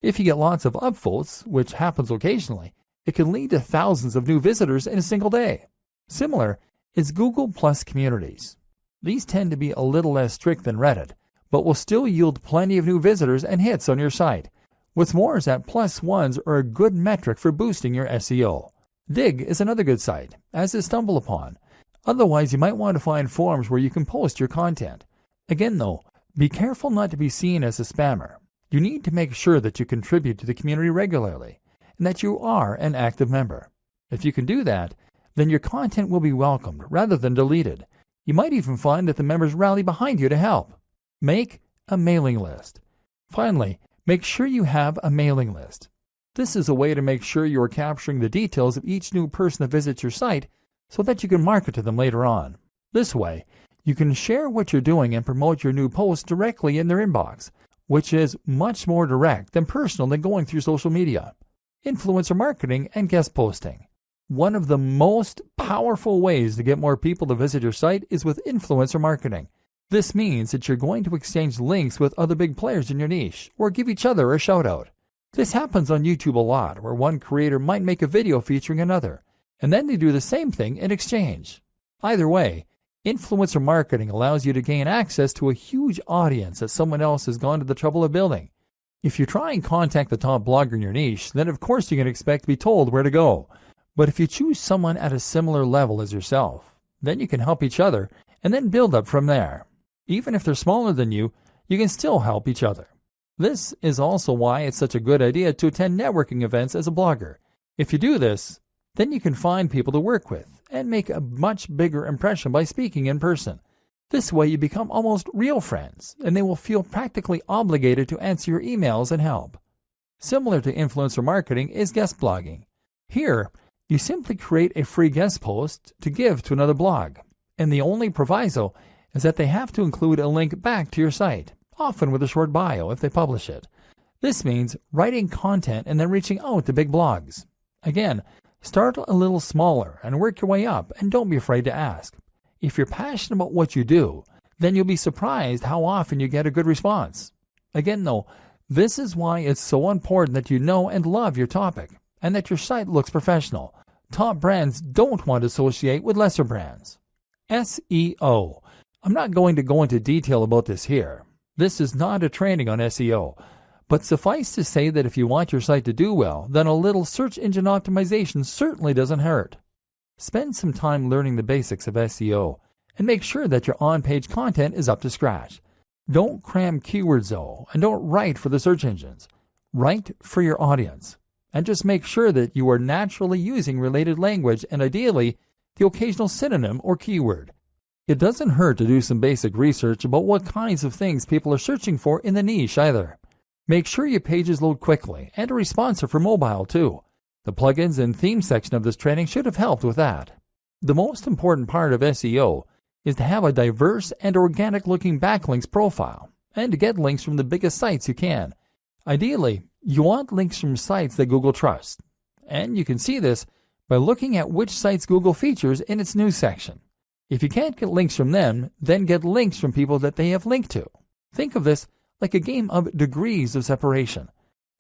If you get lots of upvotes, which happens occasionally, it can lead to thousands of new visitors in a single day. Similar, is Google Plus communities. These tend to be a little less strict than Reddit, but will still yield plenty of new visitors and hits on your site. What's more is that plus ones are a good metric for boosting your SEO. Digg is another good site, as is StumbleUpon. Otherwise, you might want to find forums where you can post your content. Again though, be careful not to be seen as a spammer. You need to make sure that you contribute to the community regularly, and that you are an active member. If you can do that, then your content will be welcomed rather than deleted. You might even find that the members rally behind you to help. Make a mailing list. Finally, make sure you have a mailing list. This is a way to make sure you are capturing the details of each new person that visits your site so that you can market to them later on. This way, you can share what you're doing and promote your new posts directly in their inbox, which is much more direct and personal than going through social media. Influencer marketing and guest posting. One of the most powerful ways to get more people to visit your site is with influencer marketing. This means that you're going to exchange links with other big players in your niche, or give each other a shout out. This happens on YouTube a lot, where one creator might make a video featuring another, and then they do the same thing in exchange. Either way, influencer marketing allows you to gain access to a huge audience that someone else has gone to the trouble of building. If you try and contact the top blogger in your niche, then of course you can expect to be told where to go. But if you choose someone at a similar level as yourself, then you can help each other and then build up from there. Even if they're smaller than you, you can still help each other. This is also why it's such a good idea to attend networking events as a blogger. If you do this, then you can find people to work with and make a much bigger impression by speaking in person. This way you become almost real friends, and they will feel practically obligated to answer your emails and help. Similar to influencer marketing is guest blogging. Here, you simply create a free guest post to give to another blog, and the only proviso is that they have to include a link back to your site, often with a short bio if they publish it. This means writing content and then reaching out to big blogs. Again, start a little smaller and work your way up, and don't be afraid to ask. If you're passionate about what you do, then you'll be surprised how often you get a good response. Again though, this is why it's so important that you know and love your topic, and that your site looks professional. Top brands don't want to associate with lesser brands. SEO. I'm not going to go into detail about this here. This is not a training on SEO, but suffice to say that if you want your site to do well, then a little search engine optimization certainly doesn't hurt. Spend some time learning the basics of SEO, and make sure that your on-page content is up to scratch. Don't cram keywords though, and don't write for the search engines. Write for your audience, and just make sure that you are naturally using related language and ideally the occasional synonym or keyword. It doesn't hurt to do some basic research about what kinds of things people are searching for in the niche either. Make sure your pages load quickly and are responsive for mobile too. The plugins and theme section of this training should have helped with that. The most important part of SEO is to have a diverse and organic looking backlinks profile, and to get links from the biggest sites you can. Ideally, you want links from sites that Google trusts, and you can see this by looking at which sites Google features in its news section. If you can't get links from them, then get links from people that they have linked to. Think of this like a game of degrees of separation.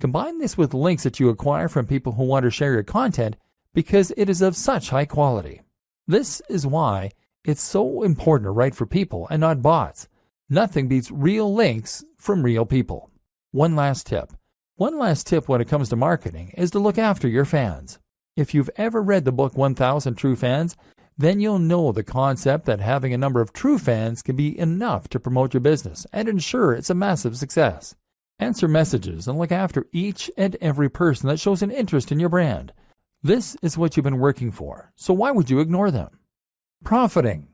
Combine this with links that you acquire from people who want to share your content because it is of such high quality. This is why it's so important to write for people and not bots. Nothing beats real links from real people. One last tip when it comes to marketing is to look after your fans. If you've ever read the book 1000 True Fans, then you'll know the concept that having a number of true fans can be enough to promote your business and ensure it's a massive success. Answer messages and look after each and every person that shows an interest in your brand. This is what you've been working for, so why would you ignore them? Profiting.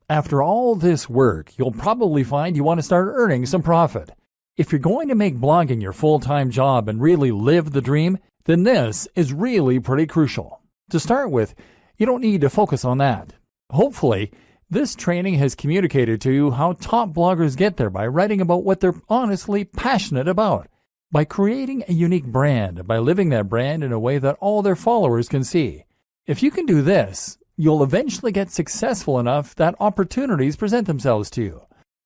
After all this work, you'll probably find you want to start earning some profit. If you're going to make blogging your full-time job and really live the dream, then this is really pretty crucial. To start with, you don't need to focus on that. Hopefully, this training has communicated to you how top bloggers get there by writing about what they're honestly passionate about, by creating a unique brand, by living that brand in a way that all their followers can see. If you can do this, you'll eventually get successful enough that opportunities present themselves to you.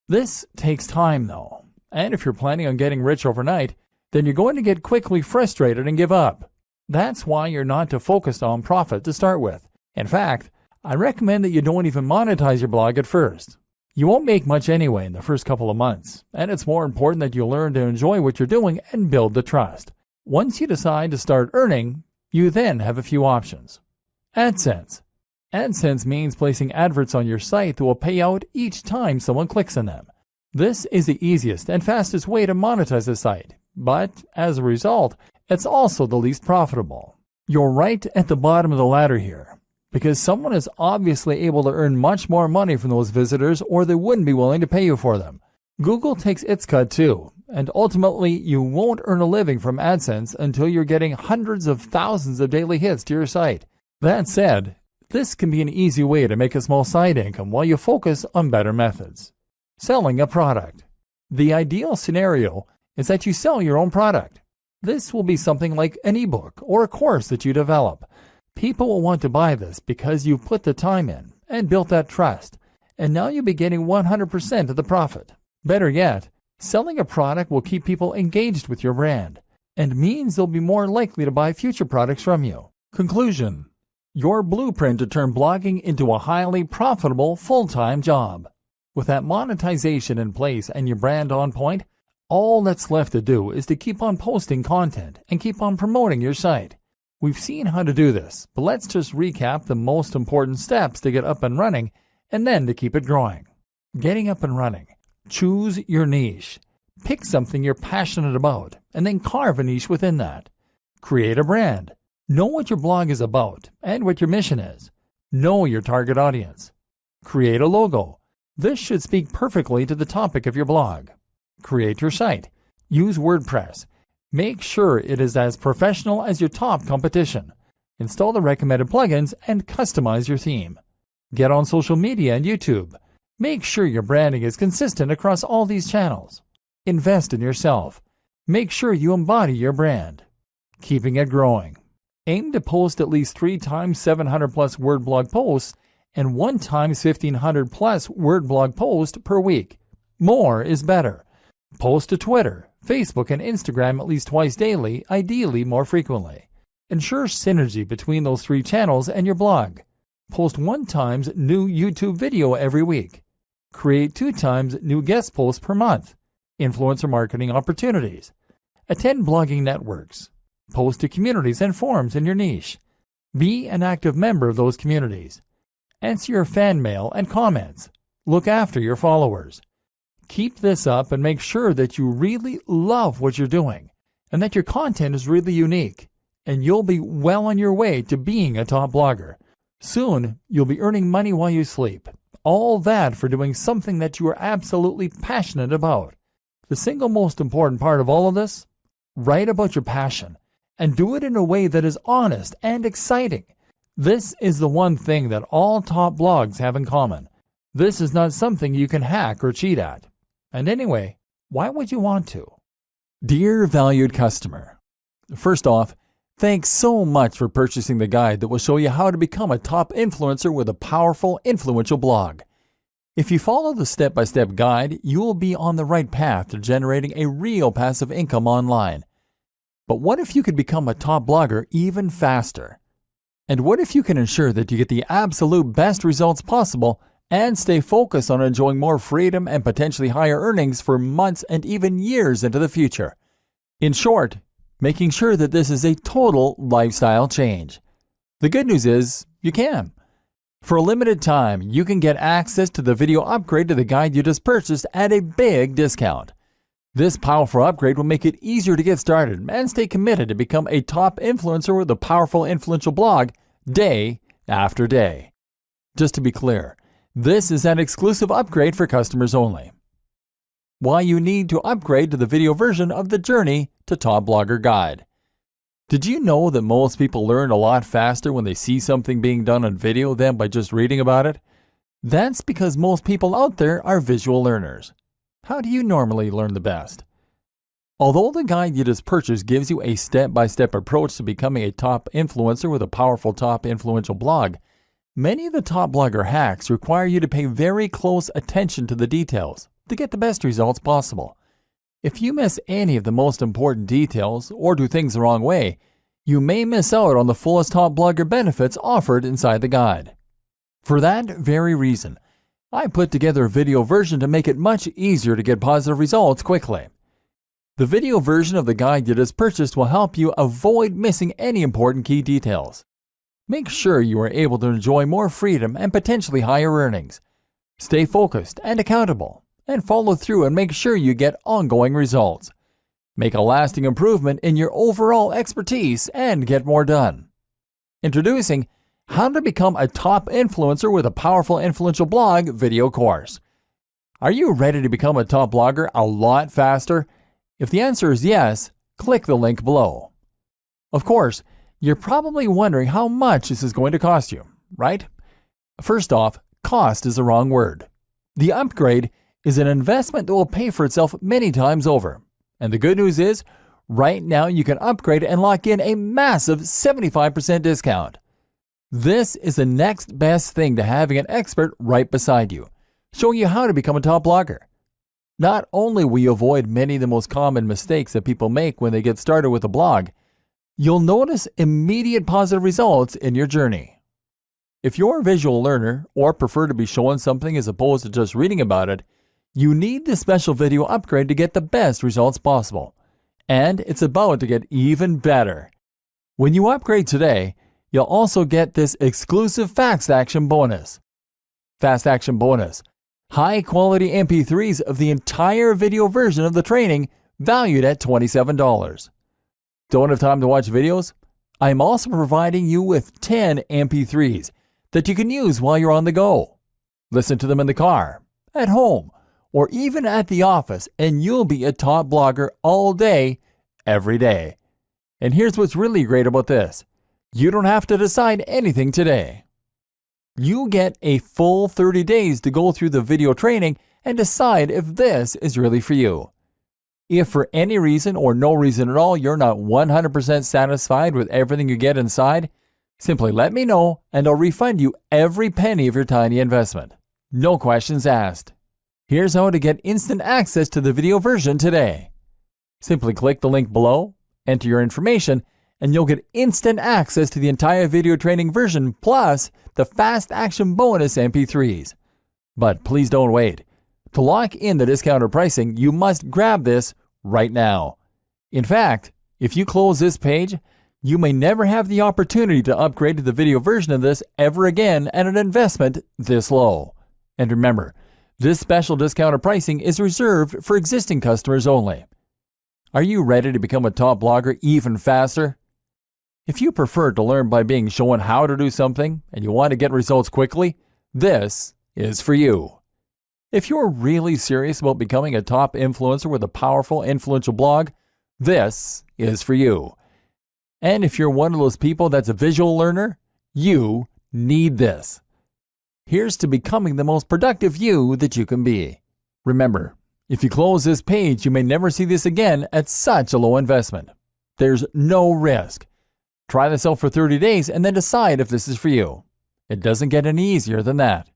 This takes time though, and if you're planning on getting rich overnight, then you're going to get quickly frustrated and give up. That's why you're not to focus on profit to start with. In fact, I recommend that you don't even monetize your blog at first. You won't make much anyway in the first couple of months, and it's more important that you learn to enjoy what you're doing and build the trust. Once you decide to start earning, you then have a few options. AdSense. AdSense means placing adverts on your site that will pay out each time someone clicks on them. This is the easiest and fastest way to monetize a site, but as a result, it's also the least profitable. You're right at the bottom of the ladder here, because someone is obviously able to earn much more money from those visitors or they wouldn't be willing to pay you for them. Google takes its cut too, and ultimately you won't earn a living from AdSense until you're getting hundreds of thousands of daily hits to your site. That said, this can be an easy way to make a small side income while you focus on better methods. Selling a product. The ideal scenario is that you sell your own product. This will be something like an ebook or a course that you develop. People will want to buy this because you've put the time in and built that trust, and now you'll be getting 100% of the profit. Better yet, selling a product will keep people engaged with your brand and means they'll be more likely to buy future products from you. Conclusion. Your blueprint to turn blogging into a highly profitable full-time job. With that monetization in place and your brand on point, all that's left to do is to keep on posting content and keep on promoting your site. We've seen how to do this, but let's just recap the most important steps to get up and running and then to keep it growing. Getting up and running. Choose your niche. Pick something you're passionate about and then carve a niche within that. Create a brand. Know what your blog is about and what your mission is. Know your target audience. Create a logo. This should speak perfectly to the topic of your blog. Create your site. Use WordPress. Make sure it is as professional as your top competition. Install the recommended plugins and customize your theme. Get on social media and YouTube. Make sure your branding is consistent across all these channels. Invest in yourself. Make sure you embody your brand. Keeping it growing. Aim to post at least 3 times 700 plus word blog posts and 1 times 1500 plus word blog post per week. More is better. Post to Twitter, Facebook, and Instagram at least twice daily, ideally more frequently. Ensure synergy between those 3 channels and your blog. Post 1 times new YouTube video every week. Create 2 times new guest posts per month. Influencer marketing opportunities. Attend blogging networks. Post to communities and forums in your niche. Be an active member of those communities. Answer your fan mail and comments. Look after your followers. Keep this up and make sure that you really love what you're doing and that your content is really unique, and you'll be well on your way to being a top blogger. Soon, you'll be earning money while you sleep. All that for doing something that you are absolutely passionate about. The single most important part of all of this? Write about your passion and do it in a way that is honest and exciting. This is the one thing that all top blogs have in common. This is not something you can hack or cheat at. And anyway, why would you want to? Dear valued customer, first off, thanks so much for purchasing the guide that will show you how to become a top influencer with a powerful, influential blog. If you follow the step-by-step guide, you will be on the right path to generating a real passive income online. But what if you could become a top blogger even faster? And what if you can ensure that you get the absolute best results possible and stay focused on enjoying more freedom and potentially higher earnings for months and even years into the future? In short, making sure that this is a total lifestyle change. The good news is, you can. For a limited time, you can get access to the video upgrade to the guide you just purchased at a big discount. This powerful upgrade will make it easier to get started and stay committed to become a top influencer with a powerful, influential blog day after day. Just to be clear, this is an exclusive upgrade for customers only. Why you need to upgrade to the video version of the Journey to Top Blogger Guide. Did you know that most people learn a lot faster when they see something being done on video than by just reading about it? That's because most people out there are visual learners. How do you normally learn the best? Although the guide you just purchased gives you a step-by-step approach to becoming a top influencer with a powerful top influential blog, many of the top blogger hacks require you to pay very close attention to the details to get the best results possible. If you miss any of the most important details or do things the wrong way, you may miss out on the fullest top blogger benefits offered inside the guide. For that very reason, I put together a video version to make it much easier to get positive results quickly. The video version of the guide you just purchased will help you avoid missing any important key details. Make sure you are able to enjoy more freedom and potentially higher earnings. Stay focused and accountable, and follow through and make sure you get ongoing results. Make a lasting improvement in your overall expertise and get more done. Introducing How to Become a Top Influencer with a Powerful Influential Blog video course. Are you ready to become a top blogger a lot faster? If the answer is yes, click the link below. Of course, you're probably wondering how much this is going to cost you, right? First off, cost is the wrong word. The upgrade is an investment that will pay for itself many times over. And the good news is, right now you can upgrade and lock in a massive 75% discount. This is the next best thing to having an expert right beside you, showing you how to become a top blogger. Not only will you avoid many of the most common mistakes that people make when they get started with a blog, you'll notice immediate positive results in your journey. If you're a visual learner or prefer to be shown something as opposed to just reading about it, you need this special video upgrade to get the best results possible. And it's about to get even better. When you upgrade today, you'll also get this exclusive Fast Action bonus. Fast Action bonus. High-quality MP3s of the entire video version of the training valued at $27. Don't have time to watch videos? I'm also providing you with 10 MP3s that you can use while you're on the go. Listen to them in the car, at home, or even at the office, and you'll be a top blogger all day, every day. And here's what's really great about this. You don't have to decide anything today. You get a full 30 days to go through the video training and decide if this is really for you. If for any reason or no reason at all you're not 100% satisfied with everything you get inside, simply let me know and I'll refund you every penny of your tiny investment. No questions asked. Here's how to get instant access to the video version today. Simply click the link below, enter your information, and you'll get instant access to the entire video training version plus the Fast Action bonus MP3s. But please don't wait. To lock in the discounted pricing, you must grab this right now. In fact, if you close this page, you may never have the opportunity to upgrade to the video version of this ever again at an investment this low. And remember, this special discounted pricing is reserved for existing customers only. Are you ready to become a top blogger even faster? If you prefer to learn by being shown how to do something and you want to get results quickly, this is for you. If you're really serious about becoming a top influencer with a powerful, influential blog, this is for you. And if you're one of those people that's a visual learner, you need this. Here's to becoming the most productive you that you can be. Remember, if you close this page, you may never see this again at such a low investment. There's no risk. Try this out for 30 days and then decide if this is for you. It doesn't get any easier than that.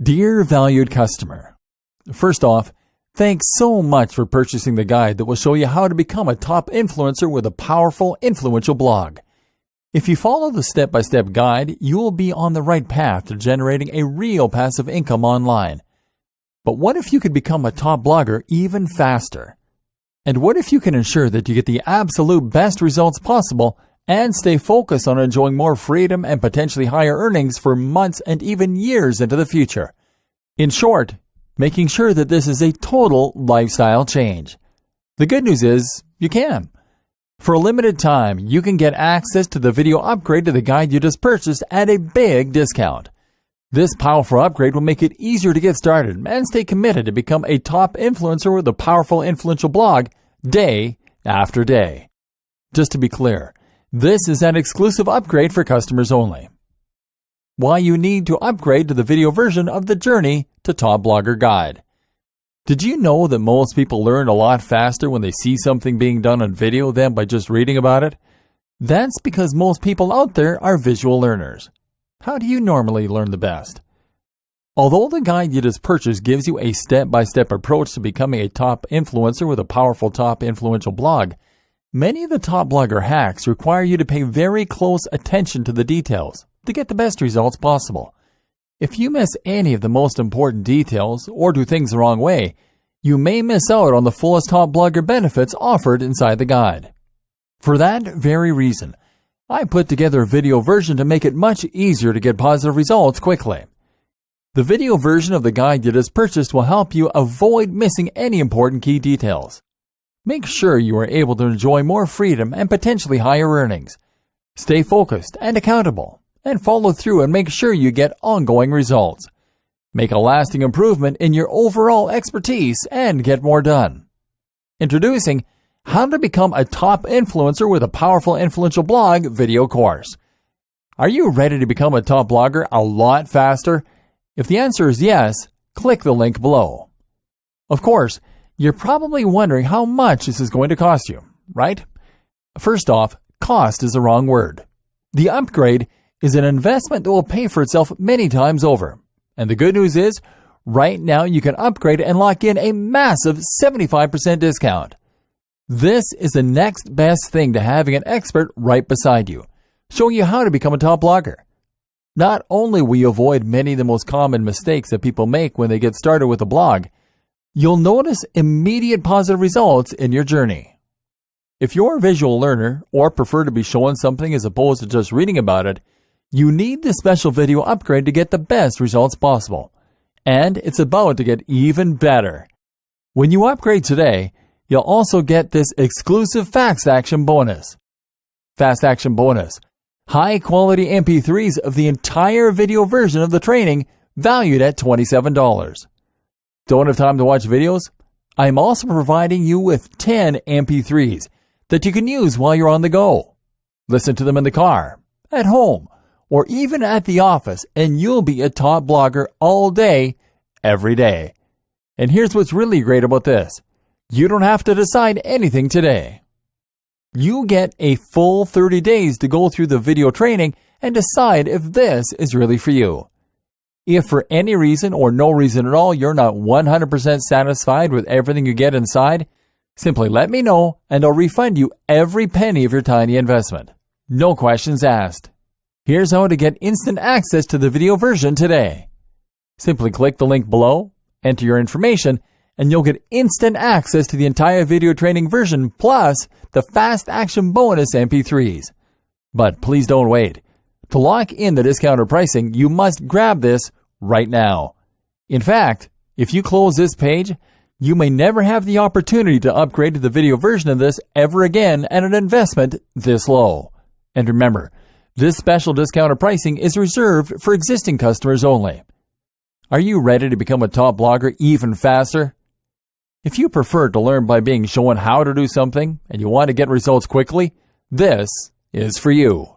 Dear valued customer, first off, thanks so much for purchasing the guide that will show you how to become a top influencer with a powerful, influential blog. If you follow the step-by-step guide, you will be on the right path to generating a real passive income online. But what if you could become a top blogger even faster? And what if you can ensure that you get the absolute best results possible and stay focused on enjoying more freedom and potentially higher earnings for months and even years into the future? In short, making sure that this is a total lifestyle change. The good news is, you can. For a limited time, you can get access to the video upgrade to the guide you just purchased at a big discount. This powerful upgrade will make it easier to get started and stay committed to become a top influencer with a powerful, influential blog day after day. Just to be clear, this is an exclusive upgrade for customers only. Why you need to upgrade to the video version of the Journey to Top Blogger Guide. Did you know that most people learn a lot faster when they see something being done on video than by just reading about it? That's because most people out there are visual learners. How do you normally learn the best? Although the guide you just purchased gives you a step-by-step approach to becoming a top influencer with a powerful top influential blog, many of the top blogger hacks require you to pay very close attention to the details to get the best results possible. If you miss any of the most important details or do things the wrong way, you may miss out on the fullest Top Blogger benefits offered inside the guide. For that very reason, I put together a video version to make it much easier to get positive results quickly. The video version of the guide you just purchased will help you avoid missing any important key details. Make sure you are able to enjoy more freedom and potentially higher earnings. Stay focused and accountable, and follow through and make sure you get ongoing results. Make a lasting improvement in your overall expertise and get more done. Introducing How to Become a Top Influencer with a Powerful Influential Blog video course. Are you ready to become a top blogger a lot faster? If the answer is yes, click the link below. Of course, you're probably wondering how much this is going to cost you, right? First off, cost is the wrong word. The upgrade is an investment that will pay for itself many times over. And the good news is, right now you can upgrade and lock in a massive 75% discount. This is the next best thing to having an expert right beside you, showing you how to become a top blogger. Not only will you avoid many of the most common mistakes that people make when they get started with a blog, you'll notice immediate positive results in your journey. If you're a visual learner or prefer to be shown something as opposed to just reading about it, you need this special video upgrade to get the best results possible. And it's about to get even better. When you upgrade today, you'll also get this exclusive Fast Action bonus. Fast Action bonus. High-quality MP3s of the entire video version of the training valued at $27. Don't have time to watch videos? I'm also providing you with 10 MP3s that you can use while you're on the go. Listen to them in the car, at home, or even at the office, and you'll be a top blogger all day, every day. And here's what's really great about this. You don't have to decide anything today. You get a full 30 days to go through the video training and decide if this is really for you. If for any reason or no reason at all you're not 100% satisfied with everything you get inside, simply let me know and I'll refund you every penny of your tiny investment. No questions asked. Here's how to get instant access to the video version today. Simply click the link below, enter your information, and you'll get instant access to the entire video training version plus the Fast Action bonus MP3s. But please don't wait. To lock in the discounted pricing, you must grab this right now. In fact, if you close this page, you may never have the opportunity to upgrade to the video version of this ever again at an investment this low. And remember, this special discounted pricing is reserved for existing customers only. Are you ready to become a top blogger even faster? If you prefer to learn by being shown how to do something and you want to get results quickly, this is for you.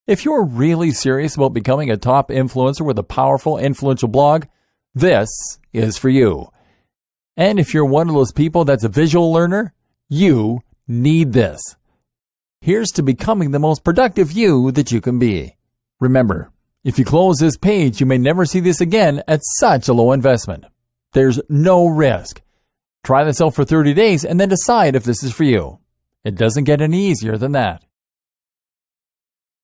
If you're really serious about becoming a top influencer with a powerful, influential blog, this is for you. And if you're one of those people that's a visual learner, you need this. Here's to becoming the most productive you that you can be. Remember, if you close this page, you may never see this again at such a low investment. There's no risk. Try this out for 30 days and then decide if this is for you. It doesn't get any easier than that.